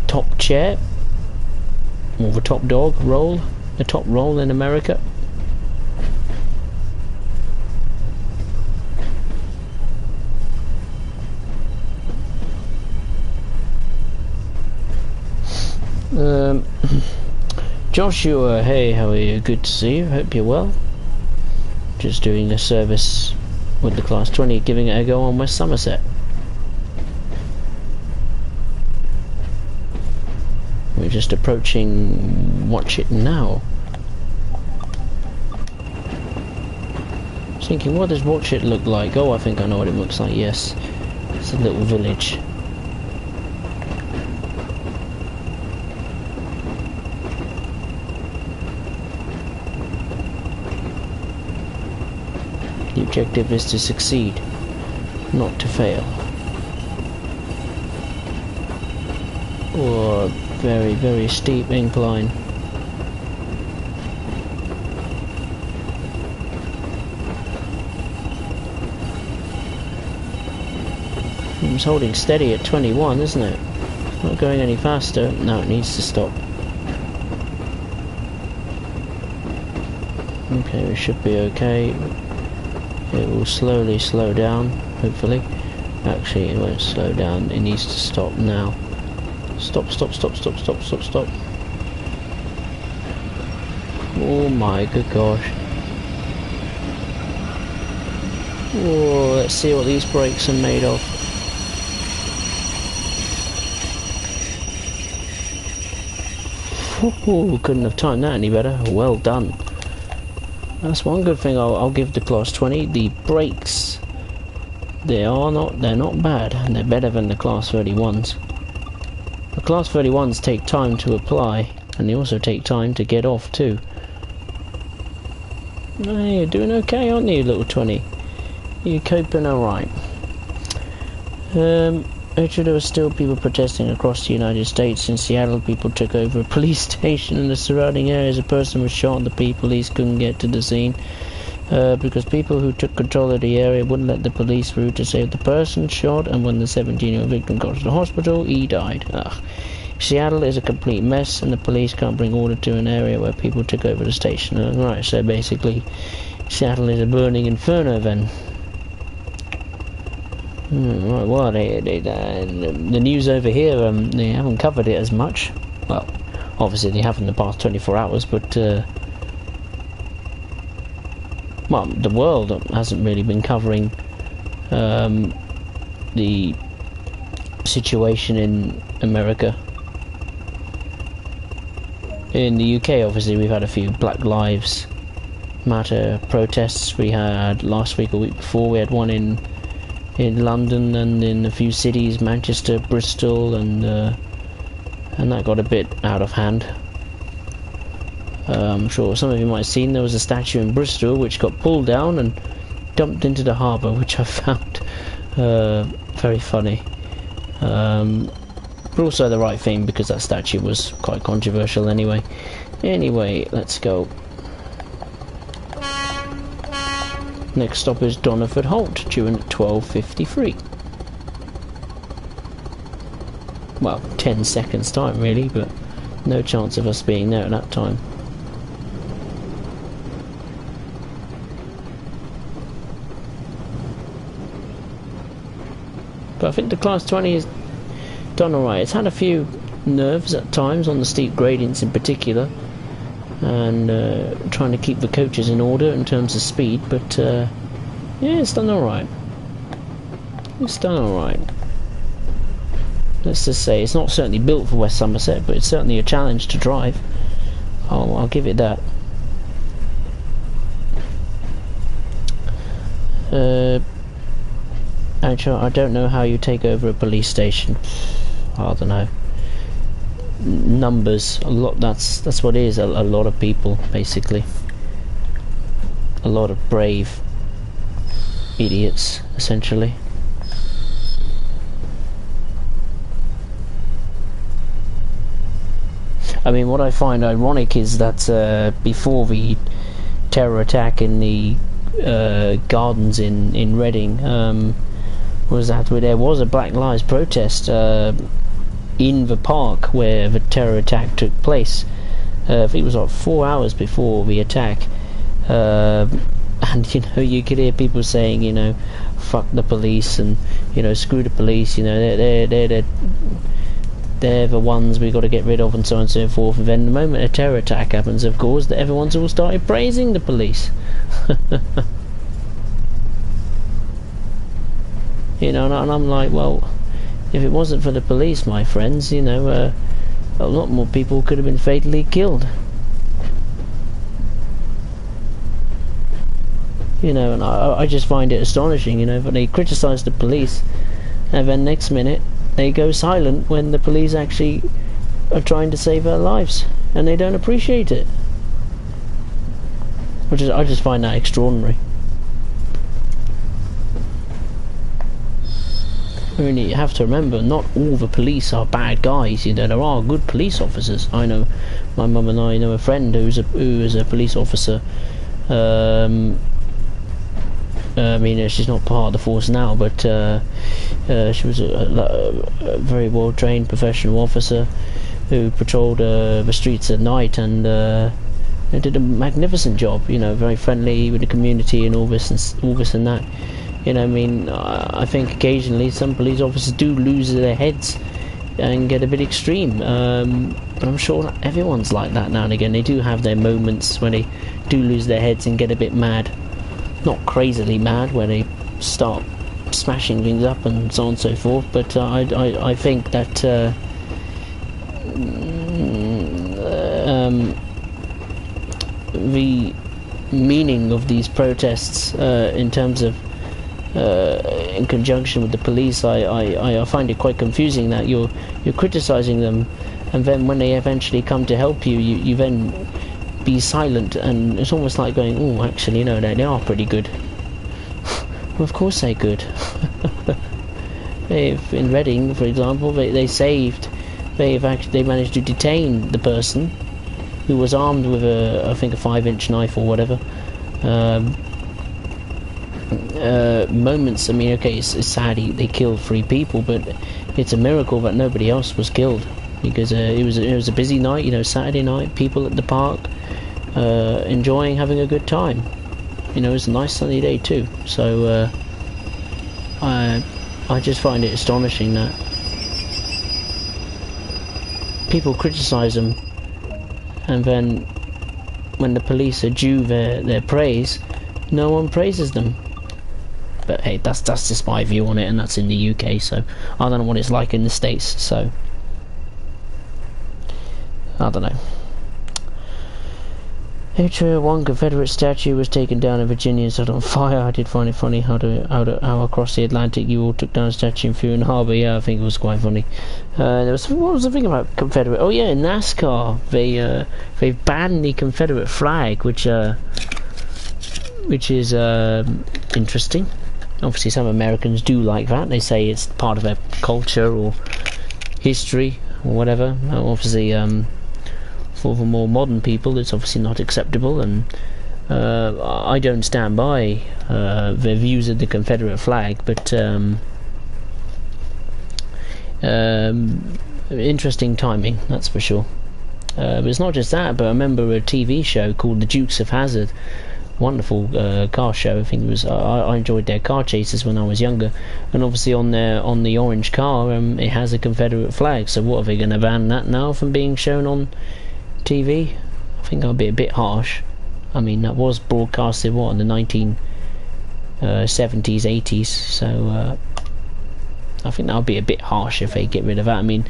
top chair, or the top dog role, the top role in America. Joshua, hey, how are you? Good to see you. Hope you're well. Just doing a service with the Class 20, giving it a go on West Somerset. We're just approaching Watch It Now. Thinking, what does Watch It look like? Oh, I think I know what it looks like, yes. It's a little village. The objective is to succeed, not to fail. Or very, very steep incline. It's holding steady at 21, isn't it? Not going any faster. No, it needs to stop. Okay, we should be okay. It will slowly slow down, hopefully. Actually, it won't slow down. It needs to stop now. Stop, stop, stop, stop, stop, stop, stop. Oh my good gosh. Oh, let's see what these brakes are made of. Ooh, couldn't have timed that any better. Well done. That's one good thing I'll give the Class 20. The brakes, they're not bad, and they're better than the Class 31s. The Class 31s take time to apply, and they also take time to get off too. Hey, you're doing okay, aren't you, little 20? You're coping alright. Actually, there were still people protesting across the United States. In Seattle, people took over a police station in the surrounding areas. A person was shot and the police couldn't get to the scene because people who took control of the area wouldn't let the police through to save the person shot, and when the 17-year-old victim got to the hospital, he died. Ugh. Seattle is a complete mess, and the police can't bring order to an area where people took over the station. Right, so basically, Seattle is a burning inferno then. Right, well, the news over here, they haven't covered it as much. Well, obviously they have in the past 24 hours, but well, the world hasn't really been covering the situation in America. In the UK, obviously, we've had a few Black Lives Matter protests. We had last week or week before, we had one in London and in a few cities, Manchester, Bristol, and that got a bit out of hand. I'm sure some of you might have seen there was a statue in Bristol which got pulled down and dumped into the harbour, which I found very funny. But also the right thing, because that statue was quite controversial anyway. Anyway, let's go. Next stop is Donnerford Holt, due in at 12:53. Well, 10 seconds time really, but no chance of us being there at that time. But I think the Class 20 has done alright. It's had a few nerves at times on the steep gradients in particular, and trying to keep the coaches in order in terms of speed, but yeah, it's done alright. It's done alright. Let's just say it's not certainly built for West Somerset, but it's certainly a challenge to drive. I'll give it that. Actually, I don't know how you take over a police station. I don't know. Numbers, a lot. That's what it is. A lot of people, basically. A lot of brave idiots, essentially. I mean, what I find ironic is that before the terror attack in the gardens in Reading, was that where there was a Black Lives protest in the park where the terror attack took place. I think it was like 4 hours before the attack, and you know, you could hear people saying, you know, fuck the police, and you know, screw the police, you know, they're the ones we got to get rid of, and so on and so forth. And then the moment a terror attack happens, of course, that everyone's all started praising the police. You know, and I'm like, well, if it wasn't for the police, my friends, you know, a lot more people could have been fatally killed. You know, and I just find it astonishing, you know, but they criticise the police, and then next minute they go silent when the police actually are trying to save our lives, and they don't appreciate it. I just find that extraordinary. I mean, you have to remember, not all the police are bad guys. You know, there are good police officers. I know, my mum and I know a friend who is a police officer. I mean, she's not part of the force now, but she was a very well trained professional officer who patrolled the streets at night, and did a magnificent job. You know, very friendly with the community and all this and that. You know, I mean, I think occasionally some police officers do lose their heads and get a bit extreme. But I'm sure everyone's like that now and again. They do have their moments when they do lose their heads and get a bit mad. Not crazily mad, where they start smashing things up and so on and so forth. But I think that the meaning of these protests in terms of in conjunction with the police, I find it quite confusing that you're criticizing them, and then when they eventually come to help you, you then be silent, and it's almost like going, oh, actually, you know, they are pretty good. Well, of course they're good. In Reading, for example, they managed to detain the person who was armed with I think a 5-inch knife or whatever. Moments. I mean, okay, it's sad they killed 3 people, but it's a miracle that nobody else was killed, because it was a busy night, you know, Saturday night, people at the park enjoying having a good time. You know, it's a nice sunny day too. So I just find it astonishing that people criticise them, and then when the police are due their praise, no one praises them. But hey, that's just my view on it, and that's in the UK, so I don't know what it's like in the States, so I don't know. One Confederate statue was taken down in Virginia and set on fire. I did find it funny how across the Atlantic you all took down a statue in Fury Harbour. Yeah, I think it was quite funny. What was the thing about Confederate? Oh yeah, in NASCAR they've banned the Confederate flag, which is interesting. Obviously, some Americans do like that. They say it's part of their culture or history or whatever. Obviously, for the more modern people, it's obviously not acceptable, and I don't stand by their views of the Confederate flag, but interesting timing, that's for sure. But it's not just that, but I remember a TV show called The Dukes of Hazzard. Wonderful car show. I think it was. I enjoyed their car chases when I was younger, and obviously on the orange car, it has a Confederate flag. So what, are they going to ban that now from being shown on TV? I think I'll be a bit harsh. I mean, that was broadcasted in the 1970s, 80s. So I think that'll be a bit harsh if they get rid of that. I mean,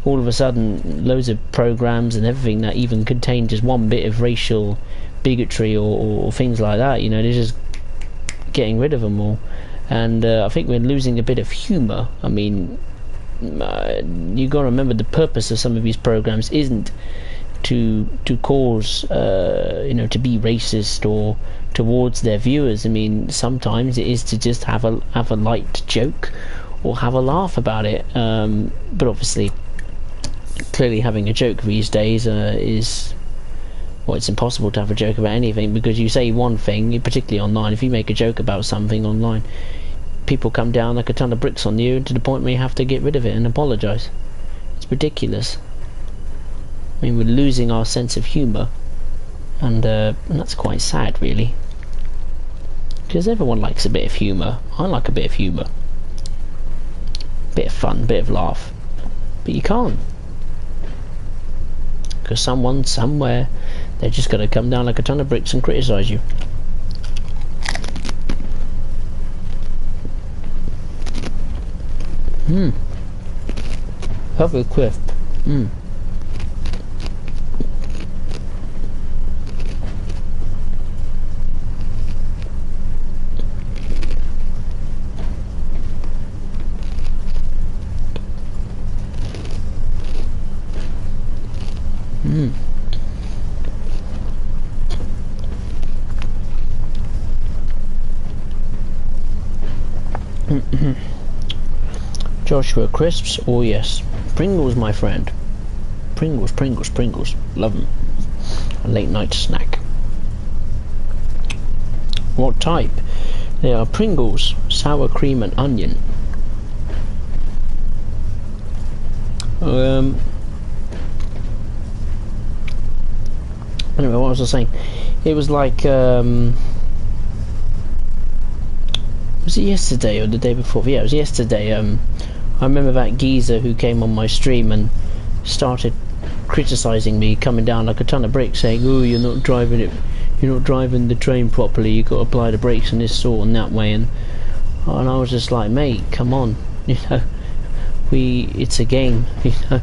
all of a sudden, loads of programs and everything that even contain just one bit of racial bigotry or things like that, you know, they're just getting rid of them all. And I think we're losing a bit of humour. I mean, you got to remember, the purpose of some of these programs isn't to cause to be racist or towards their viewers. I mean, sometimes it is to just have a light joke or have a laugh about it, but obviously clearly having a joke these days is, well, it's impossible to have a joke about anything, because you say one thing, particularly online, if you make a joke about something online, people come down like a ton of bricks on you, to the point where you have to get rid of it and apologise. It's ridiculous. I mean, we're losing our sense of humour, and that's quite sad, really, because everyone likes a bit of humour. I like a bit of humour, bit of fun, bit of laugh, but you can't, because someone somewhere, they're just going to come down like a ton of bricks and criticise you. Have a crisp. Joshua crisps, oh yes. Pringles, my friend. Pringles, Pringles, Pringles. Love them. A late night snack. What type? They are Pringles, sour cream and onion. Anyway, what was I saying? It was like, was it yesterday or the day before? Yeah, it was yesterday. I remember that geezer who came on my stream and started criticising me, coming down like a ton of bricks, saying, "Oh, you're not driving the train properly. You've got to apply the brakes in this sort and that way." And I was just like, "Mate, come on, you know, it's a game, you know."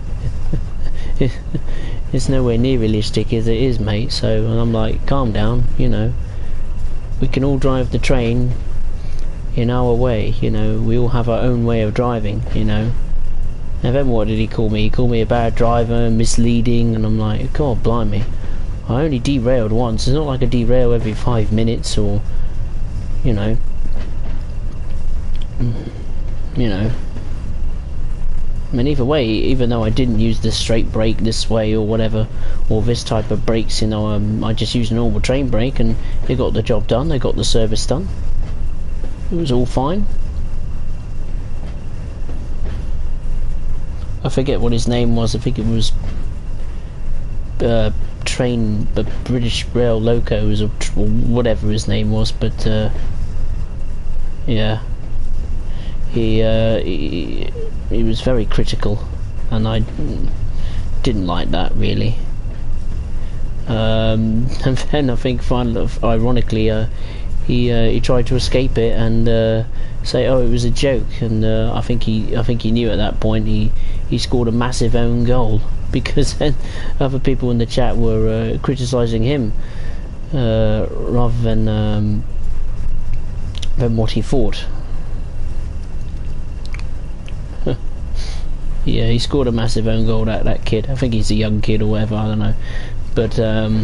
It's nowhere near realistic as it is, mate. So, and I'm like, calm down, you know. We can all drive the train in our way, you know. We all have our own way of driving, you know. And then what did he call me? He called me a bad driver, misleading, and I'm like, God blimey. I only derailed once. It's not like I derail every 5 minutes or, you know. I mean, either way, even though I didn't use the straight brake this way or whatever, or this type of brakes, you know, I just used a normal train brake and they got the job done, they got the service done. It was all fine. I forget what his name was. I think it was British Rail Locos or whatever his name was, but yeah. He was very critical, and I didn't like that really. And then I think finally, ironically, he tried to escape it and say, "Oh, it was a joke." And I think he knew at that point he scored a massive own goal, because then other people in the chat were criticising him rather than what he thought. Yeah, he scored a massive own goal, that kid. I think he's a young kid or whatever, I don't know. But yeah,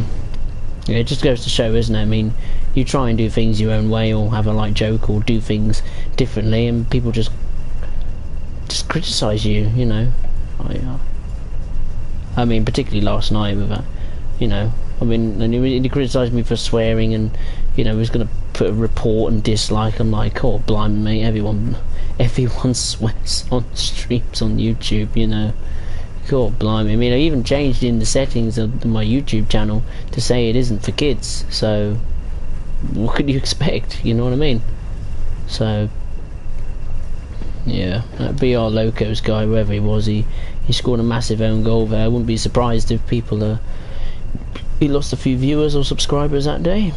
it just goes to show, isn't it? I mean, you try and do things your own way or have a light joke or do things differently and people just criticise you, you know. I mean, particularly last night with that, you know. I mean, and he criticised me for swearing and, you know, he was going to put a report and dislike. I'm like, oh, blimey, mate, everyone swears on streams on YouTube, you know. God blimey. I mean, I even changed in the settings of my YouTube channel to say it isn't for kids, so what could you expect, you know what I mean? So yeah, that BR Locos guy, whoever he was, he scored a massive own goal there. I wouldn't be surprised if people he lost a few viewers or subscribers that day.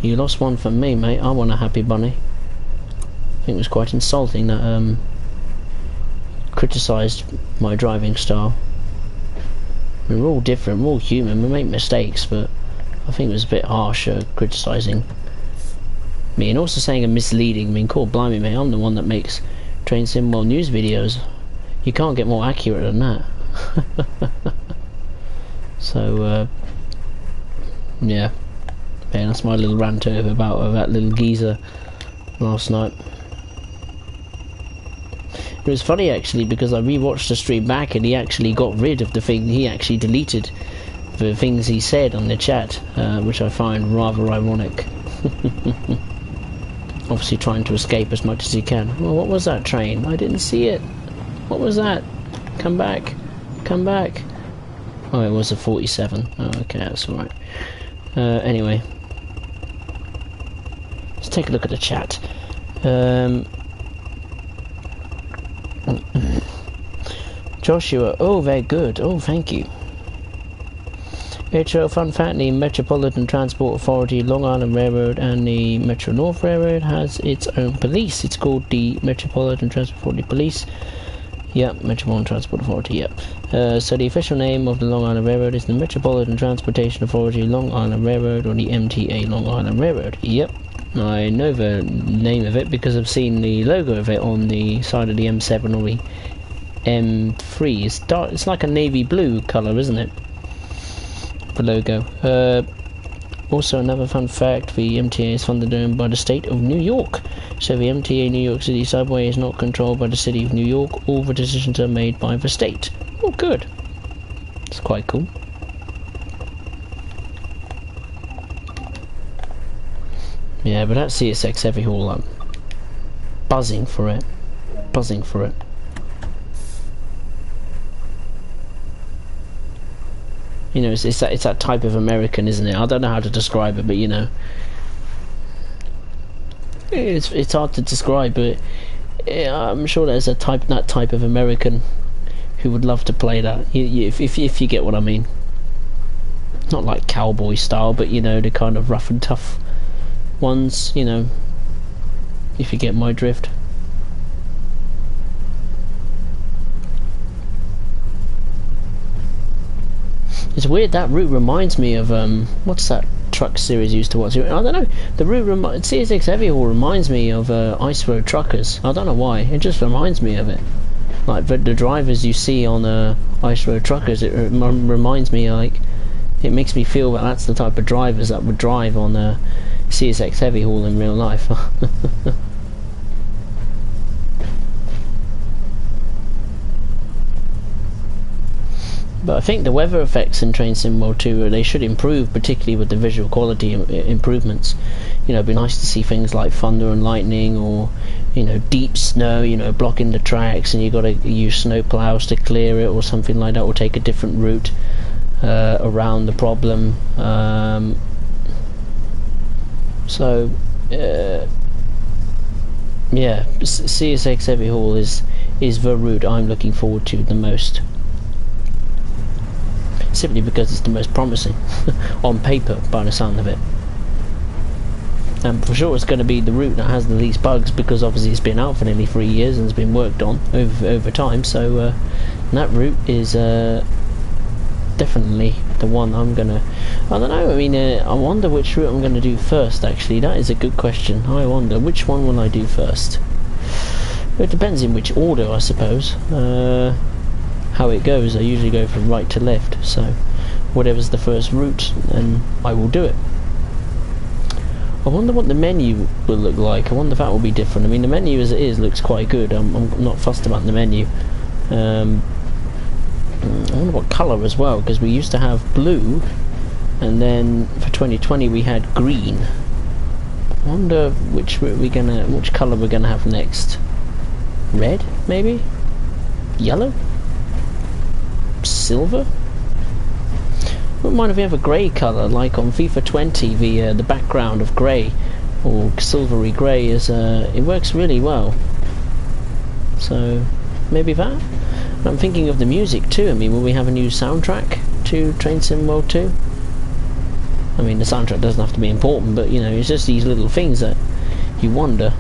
You lost one from me, mate. I want a happy bunny. I think it was quite insulting that criticised my driving style. I mean, we're all different, we're all human, we make mistakes, but I think it was a bit harsh criticising me, and also saying I'm misleading. I mean, cool, blimey, mate, I'm the one that makes Train Sim World news videos. You can't get more accurate than that. So yeah, that's my little rant over about that little geezer last night. It was funny actually, because I rewatched the stream back and he actually got rid of the thing. He actually deleted the things he said on the chat, which I find rather ironic. Obviously trying to escape as much as he can. Well, what was that train? I didn't see it. What was that? Come back. Come back. Oh, it was a 47. Oh, okay, that's alright. Anyway. Let's take a look at the chat. Joshua, oh, very good. Oh, thank you. Metro fun fact: the Metropolitan Transport Authority, Long Island Railroad, and the Metro North Railroad has its own police. It's called the Metropolitan Transport Authority Police. Yep, Metropolitan Transport Authority, yep. So the official name of the Long Island Railroad is the Metropolitan Transportation Authority, Long Island Railroad, or the MTA Long Island Railroad. Yep. I know the name of it because I've seen the logo of it on the side of the M7 or the M3. It's dark, it's like a navy blue colour, isn't it? The logo. Also, another fun fact: the MTA is funded and owned by the state of New York. So the MTA New York City subway is not controlled by the city of New York. All the decisions are made by the state. Oh, good. It's quite cool. Yeah, but that CSX Heavy Haul, I'm buzzing for it. Buzzing for it. You know, it's that type of American, isn't it? I don't know how to describe it, but you know, it's hard to describe, but I'm sure there's that type of American who would love to play that. If you get what I mean. Not like cowboy style, but you know, the kind of rough and tough ones. You know, if you get my drift. It's weird, that route reminds me of what's that truck series you used to watch? I don't know. The route CSX Heavy Haul reminds me of Ice Road Truckers. I don't know why. It just reminds me of it. Like the drivers you see on Ice Road Truckers, it reminds me, like, it makes me feel that that's the type of drivers that would drive on CSX Heavy Haul in real life. But I think the weather effects in Train Sim World 2, they should improve, particularly with the visual quality improvements. You know, it'd be nice to see things like thunder and lightning, or, you know, deep snow, you know, blocking the tracks, and you got to use snow plows to clear it, or something like that, or take a different route around the problem. Yeah, CSX Heavy Haul is the route I'm looking forward to the most. Simply because it's the most promising on paper, by the sound of it. And for sure it's going to be the route that has the least bugs, because obviously it's been out for nearly 3 years and it's been worked on over time, so that route is definitely the one I'm gonna... I don't know, I mean, I wonder which route I'm gonna do first, actually. That is a good question. I wonder, which one will I do first? It depends in which order, I suppose. How it goes, I usually go from right to left, so whatever's the first route, then I will do it. I wonder what the menu will look like. I wonder if that will be different. I mean, the menu as it is looks quite good. I'm not fussed about the menu. I wonder what colour as well, because we used to have blue, and then for 2020 we had green. I wonder which colour we're gonna have next. Red, maybe? Yellow? Silver? Wouldn't mind if we have a grey colour, like on FIFA 20. The background of grey or silvery grey is it works really well. So maybe that. And I'm thinking of the music too. I mean, will we have a new soundtrack to Train Sim World 2? I mean, the soundtrack doesn't have to be important, but you know, it's just these little things that you wonder.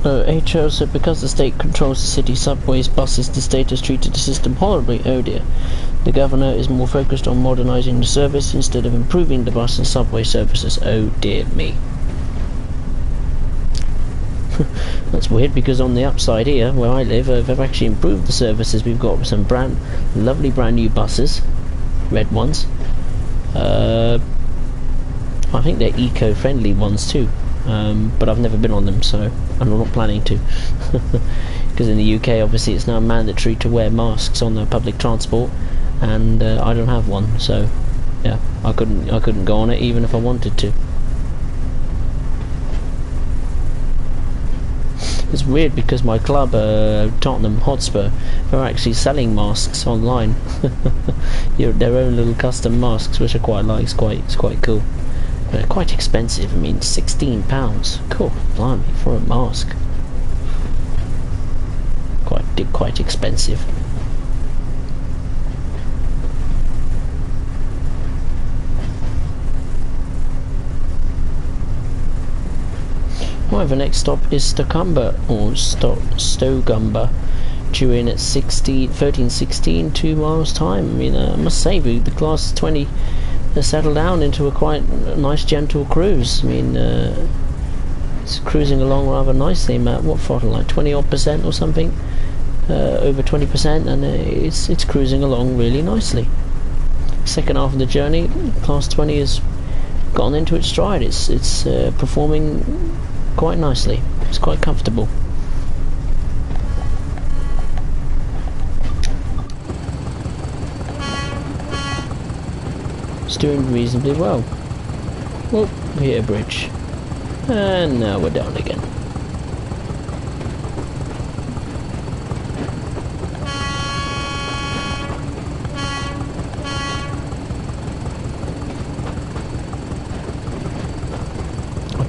HO said, because the state controls the city subways, buses, the state has treated the system horribly. Oh dear. The governor is more focused on modernising the service instead of improving the bus and subway services. Oh dear me. That's weird, because on the upside here, where I live, they've actually improved the services. We've got some lovely brand new buses, red ones. I think they're eco-friendly ones too. But I've never been on them, so I'm not planning to. Because in the UK, obviously, it's now mandatory to wear masks on the public transport, and I don't have one, so yeah, I couldn't go on it even if I wanted to. It's weird because my club, Tottenham Hotspur, are actually selling masks online. Their own little custom masks, which I quite like. It's quite cool. But they're quite expensive. I mean, £16. Cool, blimey, for a mask. Quite expensive. Right, the next stop is Stocumber, or Stogumber, due in at 13:16, 2 miles time. I mean, I must say, the class 20 has settled down into a quite nice, gentle cruise. I mean, it's cruising along rather nicely, Matt. What throttle, like 20% or something? Over 20%, and it's cruising along really nicely. Second half of the journey, class 20 has gotten into its stride. It's performing quite nicely. It's quite comfortable. It's doing reasonably well. Oh, we hit a bridge. And now we're down again.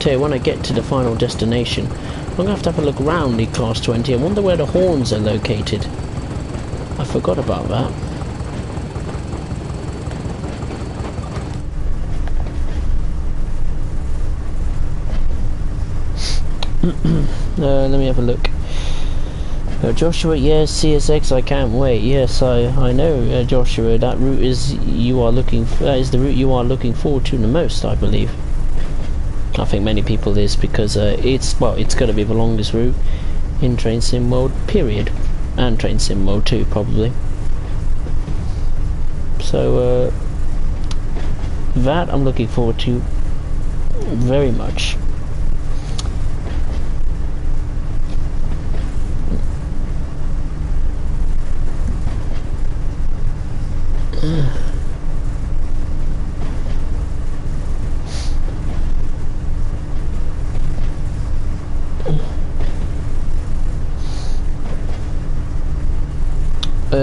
tell you, when I get to the final destination, I'm going to have a look around the Class 20. I wonder where the horns are located. I forgot about that. Let me have a look. Joshua, yes, CSX, I can't wait. Yes, I know, Joshua, that route is that is the route you are looking forward to the most, I believe. I think many people is, because it's going to be the longest route in Train Sim World, period, and Train Sim World 2 probably. So that I'm looking forward to very much.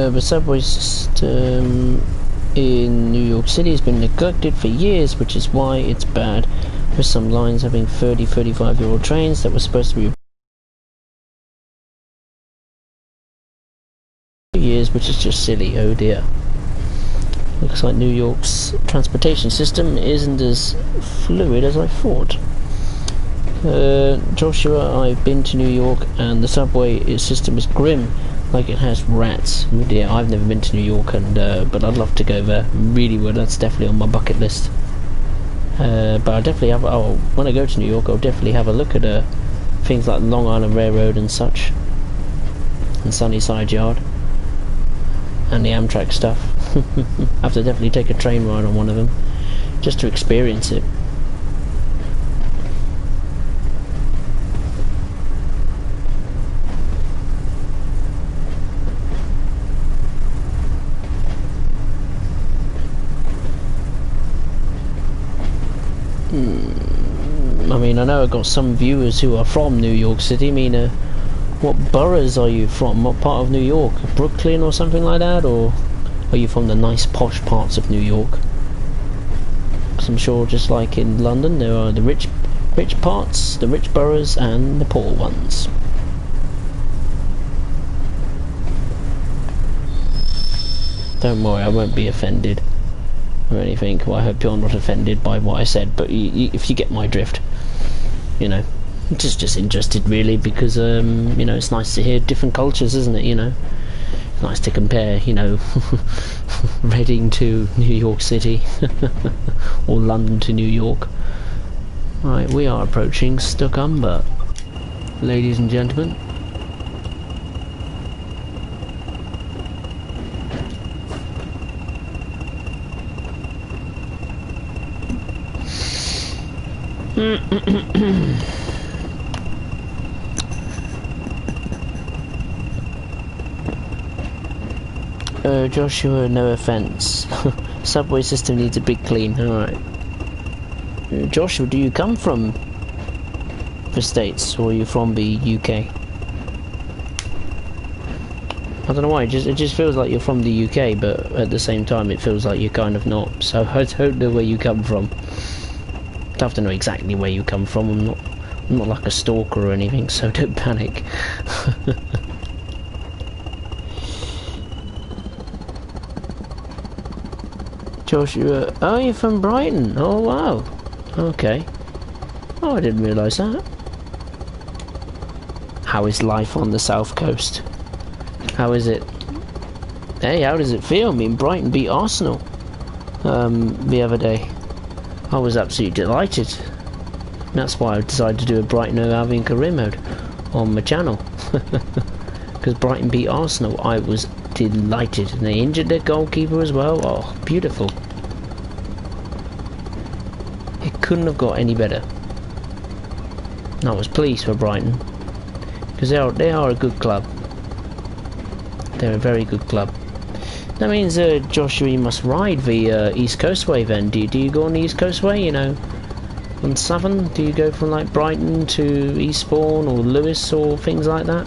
The subway system in New York City has been neglected for years, which is why it's bad, with some lines having 35-year-old trains that were supposed to be years, which is just silly. Oh dear. Looks like New York's transportation system isn't as fluid as I thought. Joshua, I've been to New York and the subway system is grim, like it has rats. Oh dear, I've never been to New York, and but I'd love to go there. Really would. That's definitely on my bucket list. But I definitely have. When I go to New York, I'll definitely have a look at things like Long Island Railroad and such, and Sunnyside Yard, and the Amtrak stuff. I have to definitely take a train ride on one of them, just to experience it. I mean, I know I've got some viewers who are from New York City. I mean, what boroughs are you from? What part of New York? Brooklyn or something like that? Or are you from the nice posh parts of New York? Because I'm sure, just like in London, there are the rich parts, the rich boroughs, and the poor ones. Don't worry, I won't be offended or anything. Well, I hope you're not offended by what I said, but if you get my drift, you know, just interested really, because you know, it's nice to hear different cultures, isn't it? You know, it's nice to compare, you know, Reading to New York City or London to New York. Right, we are approaching Stockholm, ladies and gentlemen. Joshua, no offense. Subway system needs a big clean. Alright. Joshua, do you come from the States, or are you from the UK? I don't know why, it just feels like you're from the UK, but at the same time it feels like you're kind of not. So I don't know where you come from. I have to know exactly where you come from. I'm not like a stalker or anything, so don't panic. Joshua, oh, you're from Brighton. Oh wow. Okay. Oh, I didn't realise that. How is life on the south coast? How is it? Hey, how does it feel? I mean, Brighton beat Arsenal the other day. I was absolutely delighted. That's why I decided to do a Brighton Alvin career mode on my channel. Because Brighton beat Arsenal. I was delighted. And they injured their goalkeeper as well. Oh, beautiful. It couldn't have got any better. I was pleased for Brighton. Because they are a good club. They're a very good club. That means, Joshua, you must ride the East Coast Way then. Do you go on the East Coast Way, you know, on Southern? Do you go from like Brighton to Eastbourne or Lewis or things like that?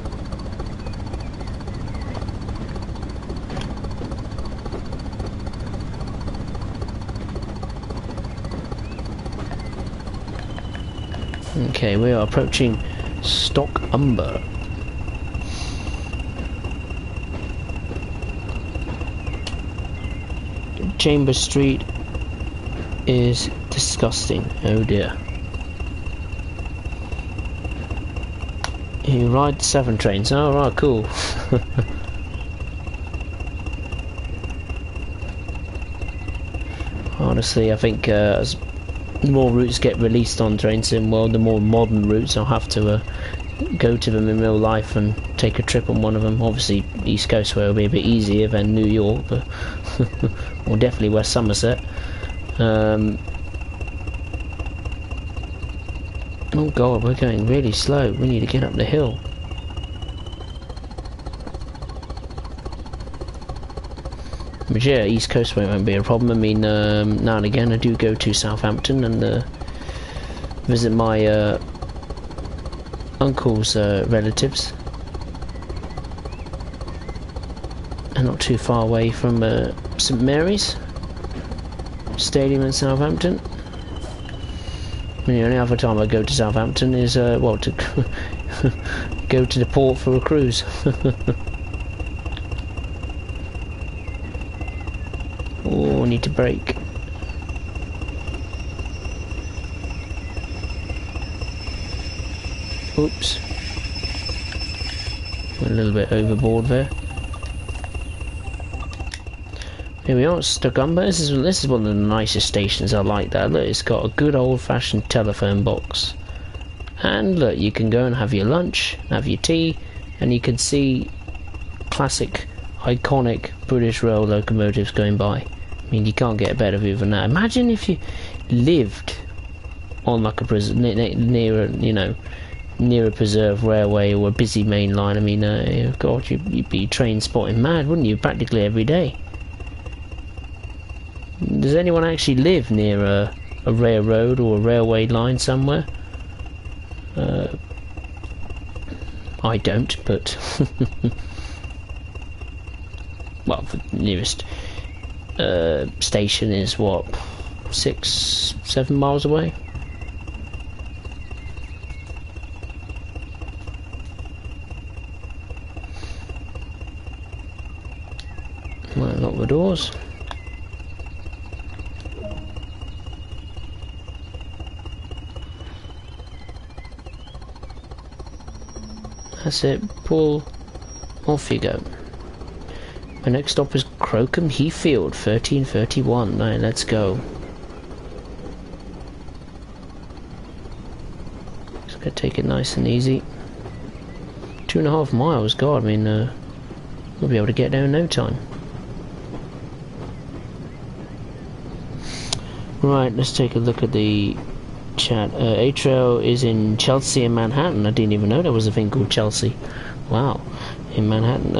Okay, we are approaching Stock-Umber. Chambers Street is disgusting. Oh dear. You ride 7 trains. Oh right, cool. Honestly, I think as more routes get released on Train Sim World, the more modern routes I'll have to go to them in real life and take a trip on one of them. Obviously, East Coast Way will be a bit easier than New York, but or definitely West Somerset. Oh god, we're going really slow. We need to get up the hill. But yeah, East Coast Way won't be a problem. I mean, now and again I do go to Southampton and visit my uncle's relatives. And not too far away from St Mary's Stadium in Southampton. I mean, the only other time I go to Southampton is, well, to go to the port for a cruise. Oh, I need to brake. Oops. Went a little bit overboard there. Here we are, Stock-Umber. This is one of the nicest stations. I like that. Look, it's got a good old-fashioned telephone box, and look, you can go and have your lunch, have your tea, and you can see classic, iconic British rail locomotives going by. I mean, you can't get a better view than that. Imagine if you lived on like a near a, you know, near a preserved railway or a busy main line. I mean, God, you'd be train spotting mad, wouldn't you? Practically every day. Does anyone actually live near a railroad or a railway line somewhere? I don't, but well, the nearest station is what, 6-7 miles away. Might lock the doors. That's it, pull, off you go. My next stop is Crocombe Heathfield, 1331. Right, let's go. Just gotta take it nice and easy. 2.5 miles, God, I mean, we'll be able to get there in no time. Right, let's take a look at the chat. A-Trail is in Chelsea and Manhattan. I didn't even know there was a thing called Chelsea. Wow. In Manhattan.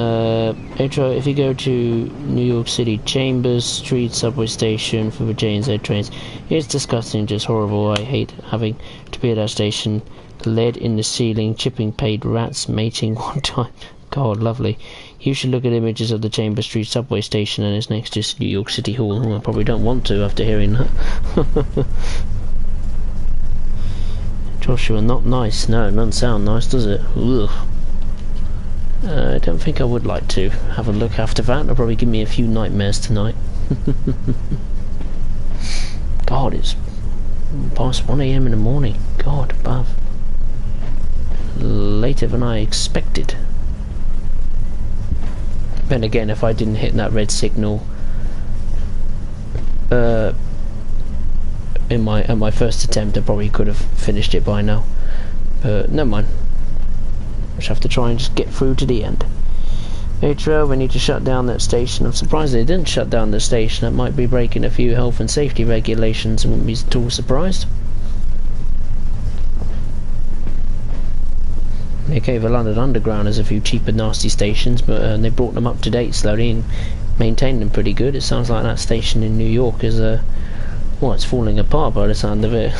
A-Trail, if you go to New York City, Chambers Street subway station for the J&Z trains, it's disgusting, just horrible. I hate having to be at that station. Lead in the ceiling, chipping paid rats mating one time. God, lovely. You should look at images of the Chambers Street subway station and it's next to New York City Hall. Oh, I probably don't want to after hearing that. Joshua, not nice. No, it doesn't sound nice, does it? Ugh. I don't think I would like to have a look after that. It'll probably give me a few nightmares tonight. God, it's past 1 AM in the morning. God above. Later than I expected. Then again, if I didn't hit that red signal at my first attempt, I probably could have finished it by now. But never mind. I just have to try and just get through to the end. A-Trail, we need to shut down that station. I'm surprised they didn't shut down the station. That might be breaking a few health and safety regulations. I wouldn't be at all surprised. Okay, the London Underground has a few cheap and nasty stations, but they brought them up to date slowly and maintained them pretty good. It sounds like that station in New York is well, it's falling apart by the sound of it.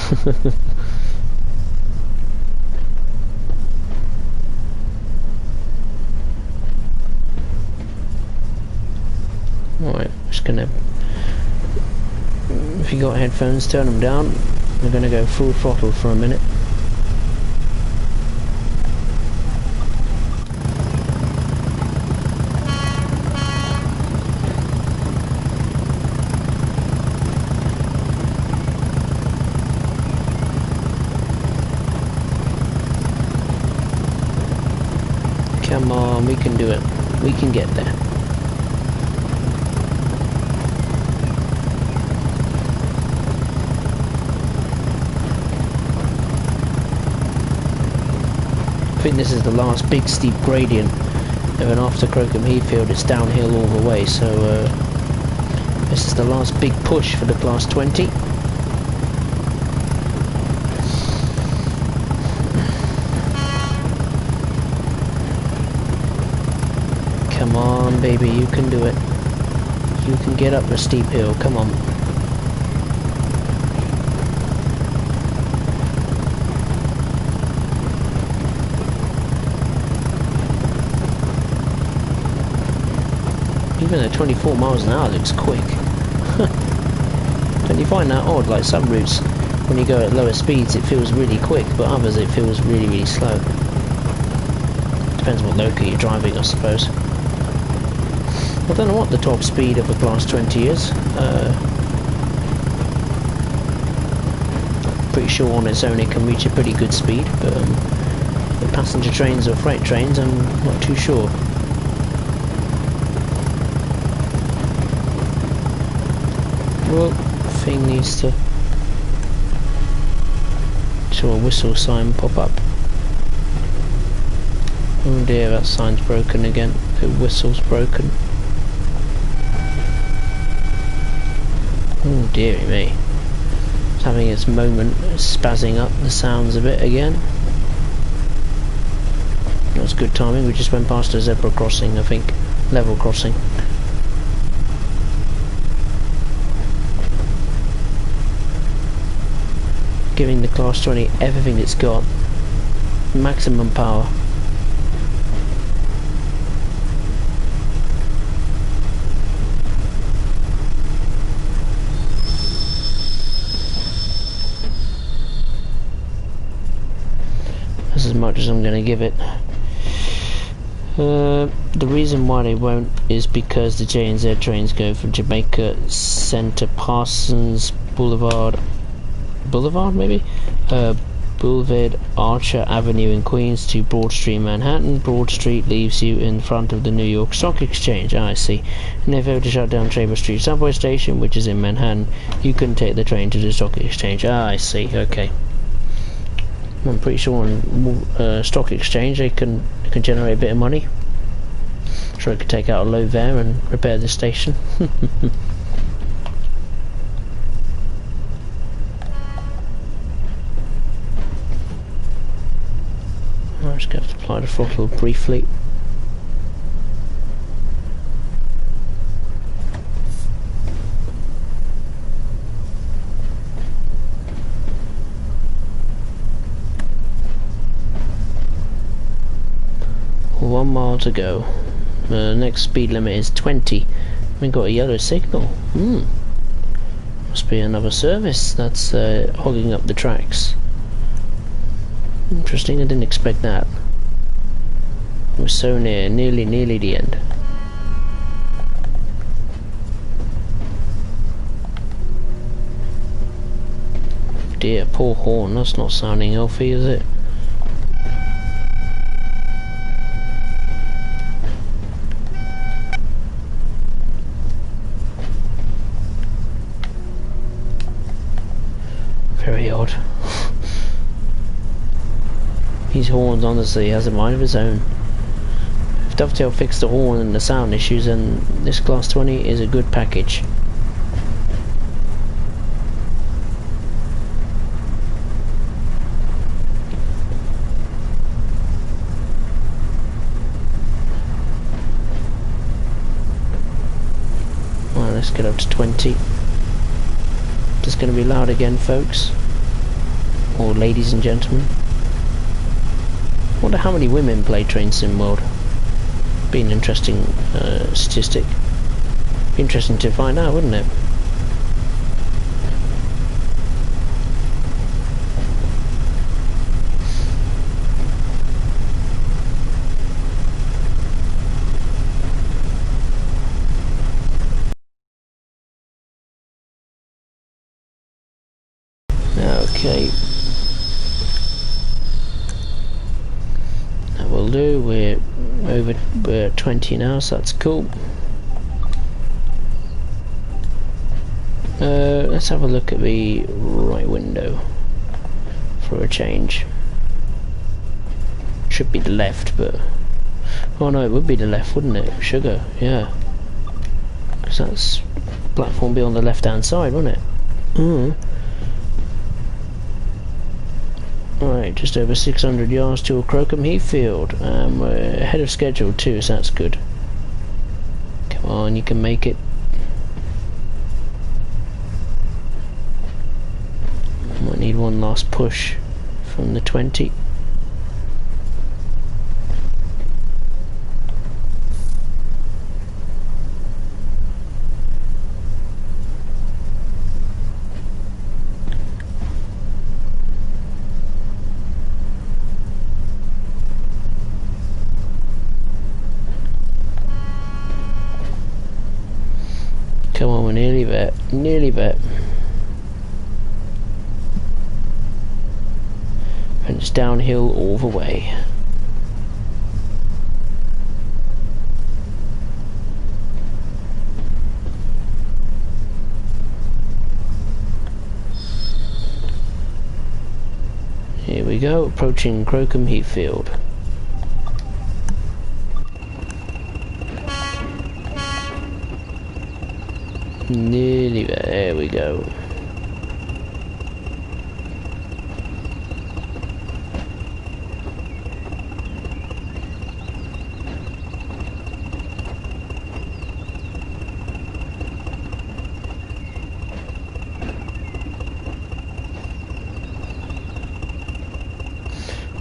Alright, just gonna, if you got headphones, turn them down. We're gonna go full throttle for a minute. Come on, we can do it. We can get there. I think this is the last big steep gradient, and then after Crocombe Heathfield it's downhill all the way, so this is the last big push for the Class 20. Come on baby, you can do it. You can get up the steep hill, come on. Even at 24 miles an hour looks quick. Don't you find that odd? Like some routes, when you go at lower speeds it feels really quick, but others it feels really, really slow. Depends what local you're driving, I suppose. I don't know what the top speed of a Class 20 is. Pretty sure on its own it can reach a pretty good speed, but the passenger trains or freight trains I'm not too sure. Well, thing needs to show a whistle sign pop up. Oh dear, that sign's broken again. The whistle's broken. Oh dearie me. It's having its moment, it's spazzing up the sounds a bit again. That was good timing, we just went past a zebra crossing, I think. Level crossing. Giving the Class 20 everything it's got. Maximum power. That's as much as I'm going to give it. The reason why they won't is because the J&Z trains go from Jamaica Centre, Parsons Boulevard, maybe? Boulevard, Archer Avenue in Queens to Broad Street, Manhattan. Broad Street leaves you in front of the New York Stock Exchange. I see. And if you were to shut down Chambers Street subway station, which is in Manhattan, you can take the train to the Stock Exchange. I see, okay. I'm pretty sure on Stock Exchange they can generate a bit of money. Sure, I could take out a load there and repair the station. I'm just going to apply the throttle briefly. One mile to go. The next speed limit is 20. We got a yellow signal. Must be another service that's hogging up the tracks. Interesting, I didn't expect that. We're so near, nearly the end. Dear, poor horn, that's not sounding healthy, is it? Very odd. These horns honestly has a mind of its own. If Dovetail fixed the horn and the sound issues, then this Class 20 is a good package. Alright, let's get up to 20. Just going to be loud again, folks. Or ladies and gentlemen. I wonder how many women play Train Sim World. Be an interesting statistic. Be interesting to find out, wouldn't it? Okay. That will do. We're over 20 now, so that's cool. Let's have a look at the right window for a change. Should be the left, but oh no, it would be the left, wouldn't it? Sugar, yeah, because that's platform be on the left hand side, wouldn't it? Alright, just over 600 yards to Crocombe Heathfield. We're ahead of schedule too, so that's good. Come on, you can make it. Might need one last push from the 20. Come on, we're nearly there. Nearly there. And it's downhill all the way. Here we go, approaching Crocombe Heathfield. Nearly there we go.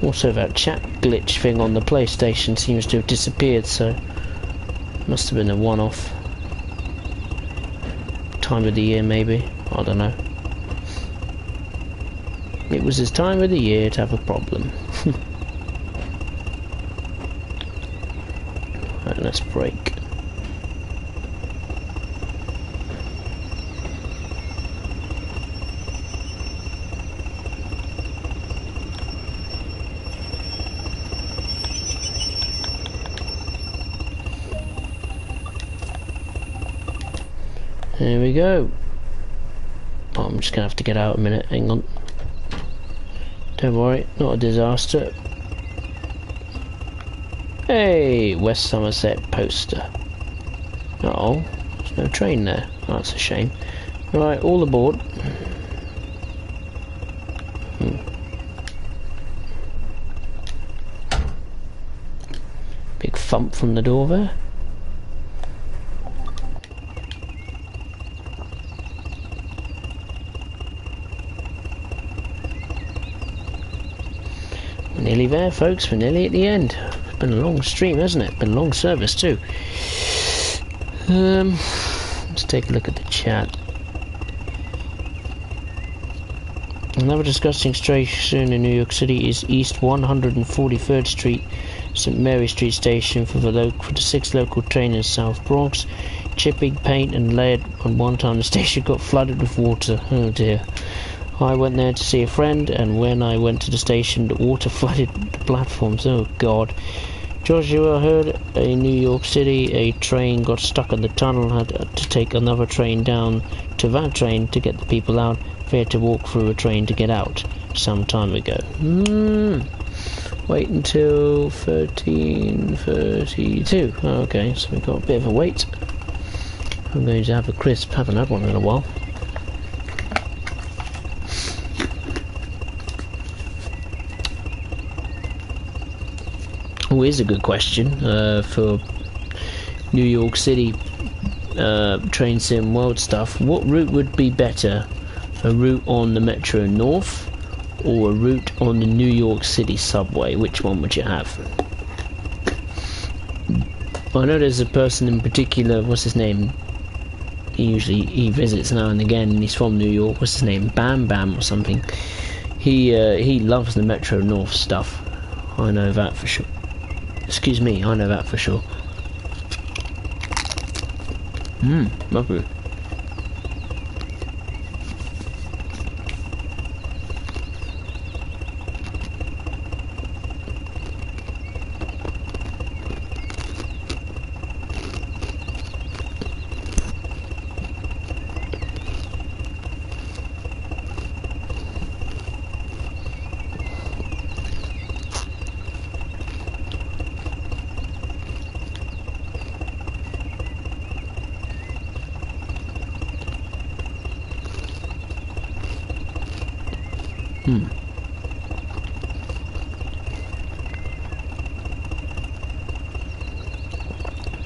Also, that chat glitch thing on the PlayStation seems to have disappeared, so must have been a one-off. Time of the year, maybe. I don't know. It was his time of the year to have a problem. Right, let's brake. There we go. Oh, I'm just gonna have to get out a minute, hang on. Don't worry, not a disaster. Hey, West Somerset poster. Uh-oh, there's no train there. Oh, that's a shame. Right, all aboard. Big thump from the door there. Nearly there, folks. We're nearly at the end. It's been a long stream, hasn't it? Been a long service too. Let's take a look at the chat. Another disgusting station in New York City is East 143rd Street, St. Mary Street Station for the 6th local train in South Bronx. Chipping paint and lead, and one time the station got flooded with water. Oh dear. I went there to see a friend, and when I went to the station, the water flooded the platforms. Oh God. Joshua heard in New York City a train got stuck in the tunnel, had to take another train down to that train to get the people out. They had to walk through a train to get out some time ago. Wait until 13:32. Oh, okay, so we've got a bit of a wait. I'm going to have a crisp, haven't had one in a while. Oh, here's a good question for New York City train sim world stuff. What route would be better? A route on the Metro North or a route on the New York City subway? Which one would you have? I know there's a person in particular, what's his name? He visits now and again, and he's from New York. What's his name? Bam Bam or something. He loves the Metro North stuff. I know that for sure. Excuse me, I know that for sure. Lovely.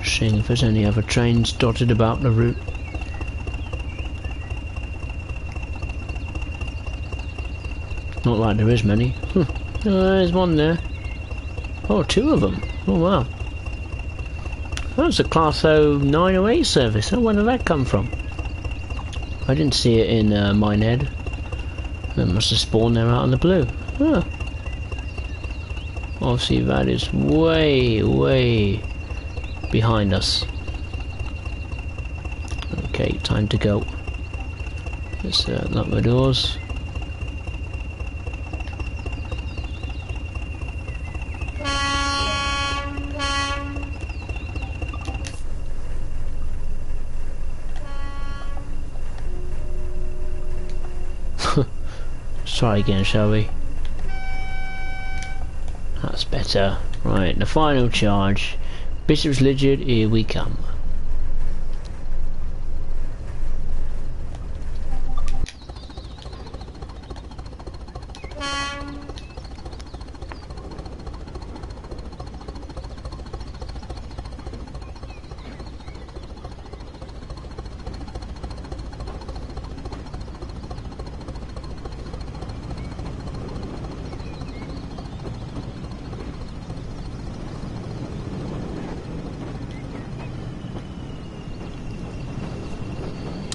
Seeing if there's any other trains dotted about the route. Not like there is many. There's one there. Oh, two of them. Oh wow. That's a Class 0908 service. Oh, where did that come from? I didn't see it in Minehead. It must have spawned there out in the blue. Oh. Obviously that is way, way behind us. Okay, time to go. Let's lock the doors. Try again, shall we? That's better. Right, the final charge. Bishop's Lydeard, here we come.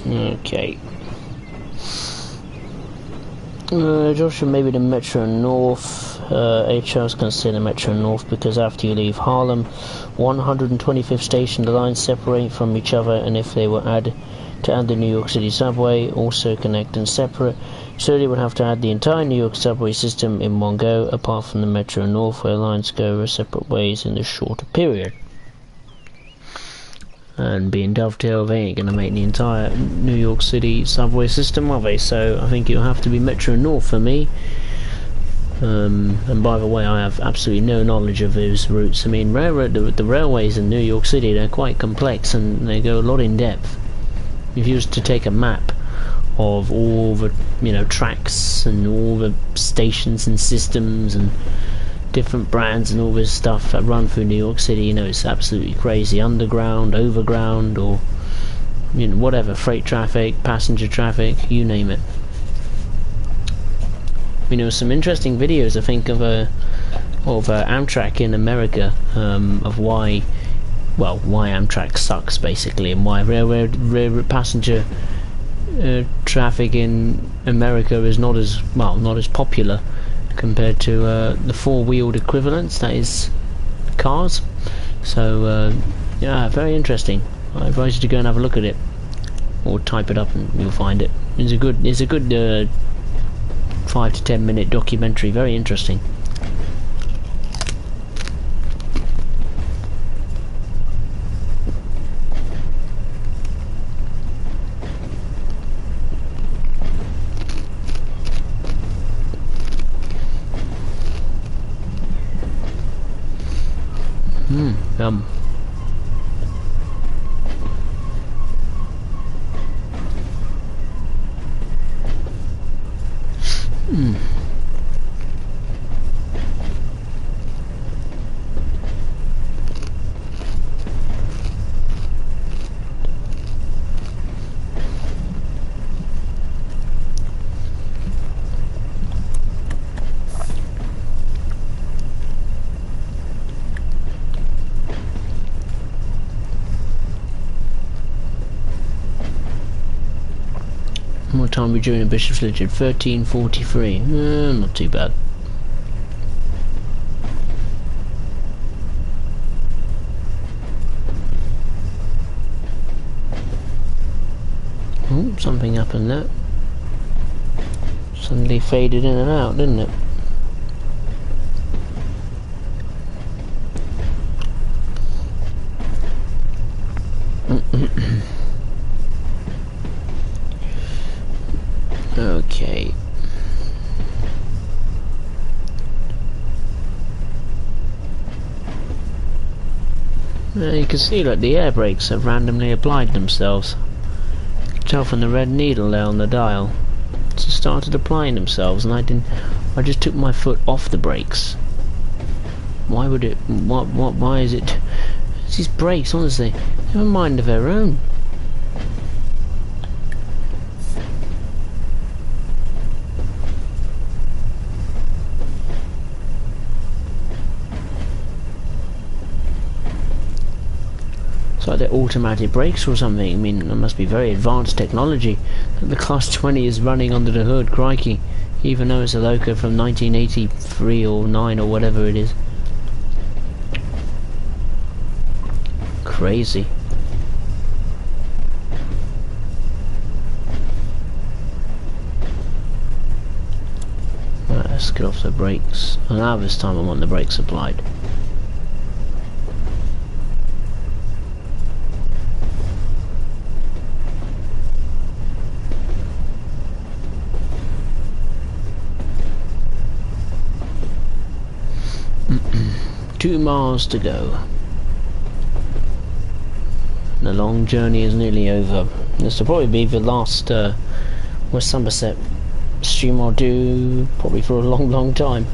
Okay. Joshua, maybe the Metro North. HR is consider Metro North because after you leave Harlem, 125th station, the lines separate from each other, and if they were add the New York City subway, also connect and separate, so they would have to add the entire New York subway system in one go, apart from the Metro North, where lines go separate ways in a shorter period. And being Dovetail, they ain't going to make the entire New York City subway system, are they? So I think it'll have to be Metro North for me. And by the way, I have absolutely no knowledge of those routes. I mean, the railways in New York City, they're quite complex and they go a lot in depth. If you was to take a map of all the, tracks and all the stations and systems and different brands and all this stuff that run through New York City, it's absolutely crazy. Underground, overground, or whatever, freight traffic, passenger traffic, you name it. Some interesting videos I think of Amtrak in America, of why Amtrak sucks basically, and why railroad passenger traffic in America is not as popular compared to the four-wheeled equivalents, that is cars. So yeah, very interesting. I advise you to go and have a look at it, or type it up and you'll find it. It's a good 5 to 10 minute documentary, very interesting. Yum. What time are we doing in Bishop's Lydeard? 13:43. Not too bad. Oh, something happened there. Suddenly faded in and out, didn't it? Okay. You can see that the air brakes have randomly applied themselves. You can tell from the red needle there on the dial. started applying themselves, and I just took my foot off the brakes. Why would it? Why is it? It's these brakes, honestly, they have a mind of their own. It's like they're automatic brakes or something. I mean, there must be very advanced technology that the Class 20 is running under the hood, crikey. Even though it's a Loco from 1983 or 9 or whatever it is. Crazy. Right, let's get off the brakes. And now this time I want the brakes applied. Two miles to go. The long journey is nearly over. This will probably be the last West Somerset stream I'll do, probably for a long time.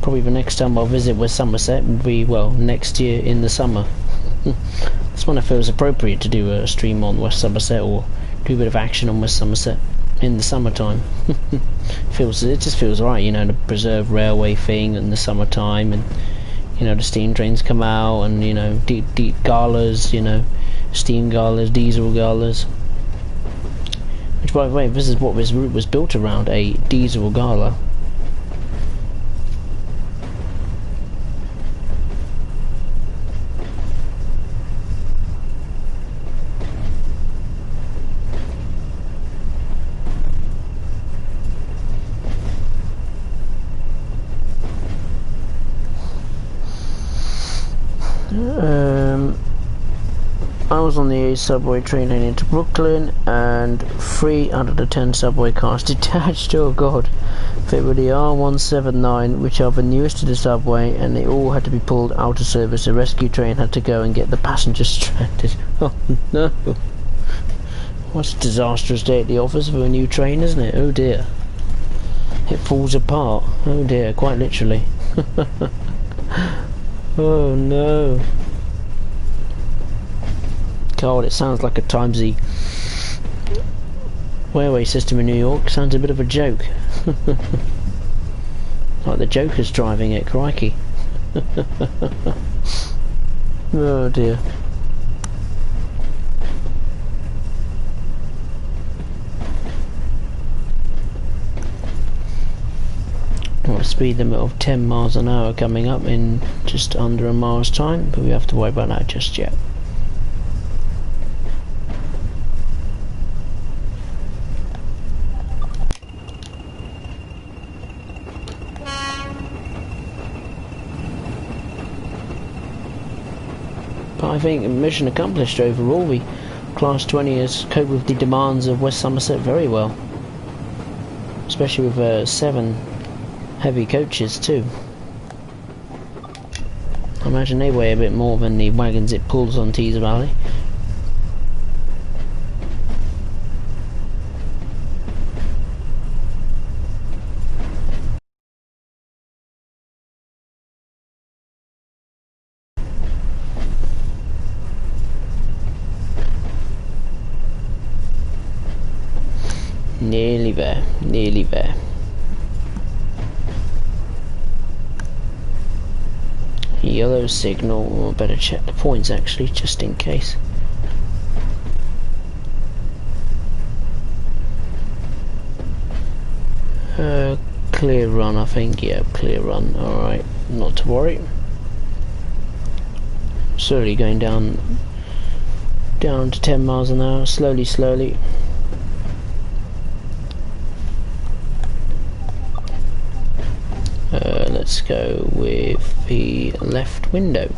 Probably the next time I'll visit West Somerset will be, well, next year in the summer. That's when it feels appropriate to do a stream on West Somerset, or do a bit of action on West Somerset in the summertime. It just feels right, you know, the preserve railway thing in the summertime, and you know, the steam trains come out, and you know, deep galas, you know, steam galas, diesel galas. Which, by the way, this is what this route was built around, a diesel gala. I was on the A subway train heading into Brooklyn, and 3 out of the 10 subway cars detached. Oh god. They were the R179, which are the newest to the subway, and they all had to be pulled out of service. The rescue train had to go and get the passengers stranded. Oh no. What a disastrous day at the office for a new train, isn't it? Oh dear. It falls apart. Oh dear, quite literally. Oh no. God, it sounds like a Timesy railway system in New York. Sounds a bit of a joke. Like the Joker's driving it, crikey. Oh dear. Well, a speed limit of 10 miles an hour coming up in just under a mile's time, but we have to worry about that just yet. But I think mission accomplished overall. The Class 20 has coped with the demands of West Somerset very well, especially with 7 heavy coaches too. I imagine they weigh a bit more than the wagons it pulls on Tees Valley. Nearly there, nearly there. Yellow signal. I better check the points actually, just in case. Clear run, I think. Yeah, clear run. Alright, not to worry. Slowly going down to 10 miles an hour, slowly. Let's go with the left window.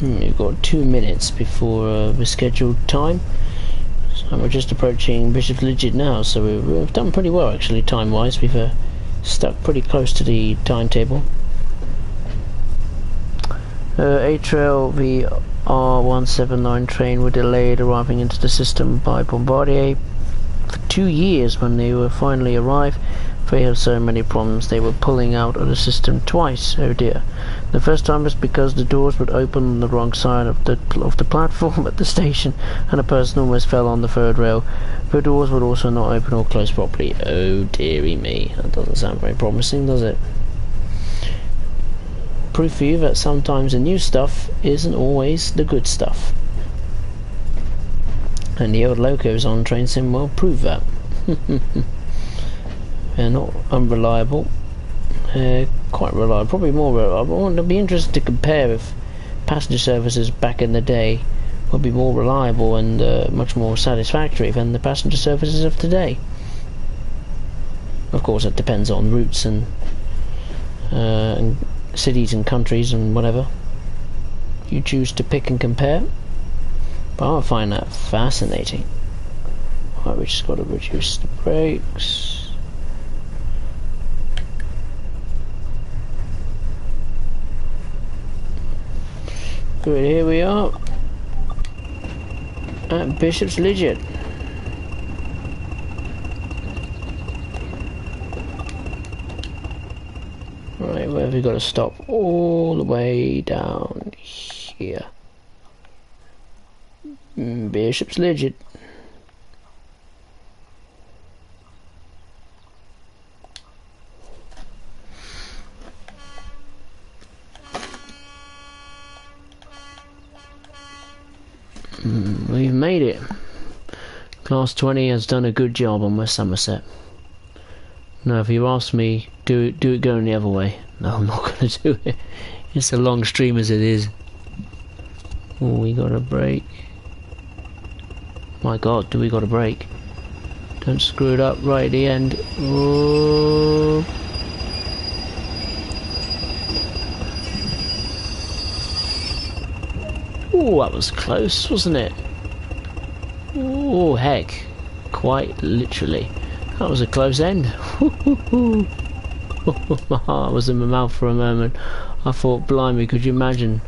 We've got 2 minutes before the scheduled time. So we're just approaching Bishop's Ligid now, so we've done pretty well actually time-wise. We've stuck pretty close to the timetable. A-Trail, the R179 train were delayed arriving into the system by Bombardier for 2 years. When they were finally arrived, they had so many problems they were pulling out of the system twice. Oh dear. The first time was because the doors would open on the wrong side of the platform at the station, and a person almost fell on the third rail. The doors would also not open or close properly. Oh dearie me. That doesn't sound very promising, does it? Proof for you that sometimes the new stuff isn't always the good stuff. And the old locos on Train Sim will prove that. They're not unreliable. Quite reliable, probably more reliable. It'd be interesting to compare if passenger services back in the day would be more reliable and much more satisfactory than the passenger services of today. Of course, it depends on routes and cities and countries and whatever you choose to pick and compare. But I find that fascinating. Right, we just got to reduce the brakes. Good, here we are at Bishop's Ligid. Right, where have we got to stop? All the way down here. Bishop's Ligid. We've made it. Class 20 has done a good job on West Somerset. Now, if you ask me, do it going the other way. No, I'm not going to do it. It's a long stream as it is. Oh, we got a break. My God, do we got a break? Don't screw it up right at the end. Oh. Oh, that was close, wasn't it? Oh, heck. Quite literally. That was a close end. My heart was in my mouth for a moment. I thought, blimey, could you imagine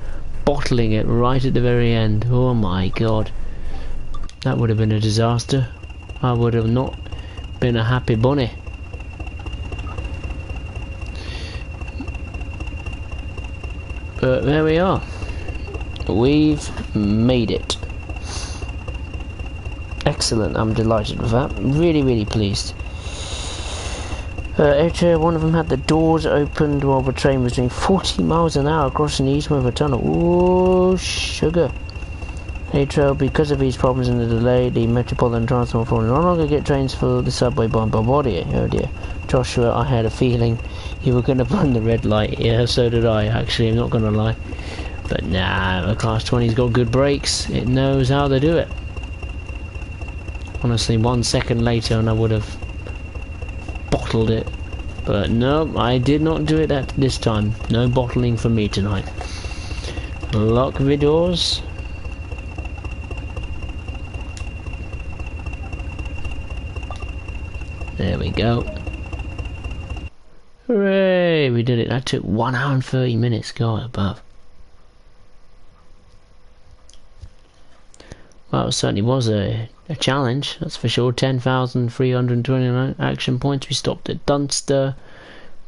bottling it right at the very end? Oh my God. That would have been a disaster. I would have not been a happy bunny. But there we are. We've made it. Excellent, I'm delighted with that. Really, really pleased. One of them had the doors opened while the train was doing 40 miles an hour crossing the East River Tunnel. Ooh, sugar. A-Trail, because of these problems and the delay, the Metropolitan Transport will no longer get trains for the subway by Bombardier. Oh dear. Joshua, I had a feeling you were going to run the red light. Yeah, so did I, actually, I'm not going to lie. But nah, the Class 20's got good brakes. It knows how to do it. Honestly, 1 second later and I would have bottled it. But no, I did not do it this time. No bottling for me tonight. Lock the doors. There we go. Hooray! We did it. That took 1 hour and 30 minutes. God above. Well, it certainly was a challenge, that's for sure. 10,329 action points. We stopped at Dunster,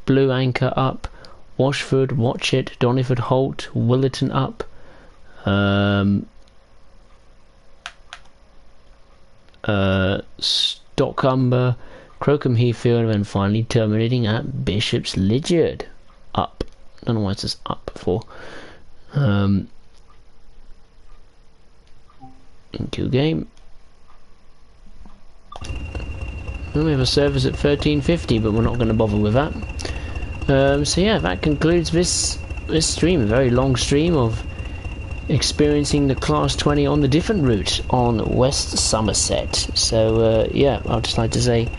Blue Anchor up, Washford, Watchet, Doniford Holt, Willerton up, Stockumber, Crocombe Heathfield, and then finally terminating at Bishop's Ligid up. I don't know why it says up for. Into game. And we have a service at 1350, but we're not going to bother with that. So yeah, that concludes this stream, a very long stream of experiencing the Class 20 on the different route on West Somerset. So yeah, I'd just like to say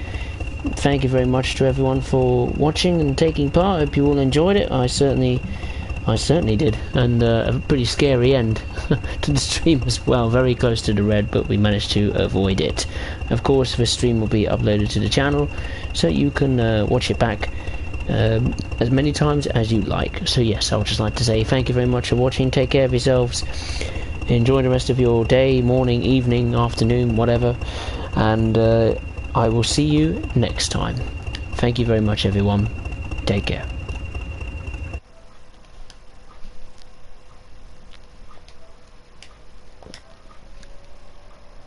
thank you very much to everyone for watching and taking part. I hope you all enjoyed it. I certainly I certainly did, and a pretty scary end to the stream as well, very close to the red, but we managed to avoid it. Of course, the stream will be uploaded to the channel, so you can watch it back as many times as you like. So yes, I would just like to say thank you very much for watching, take care of yourselves, enjoy the rest of your day, morning, evening, afternoon, whatever, and I will see you next time. Thank you very much everyone, take care.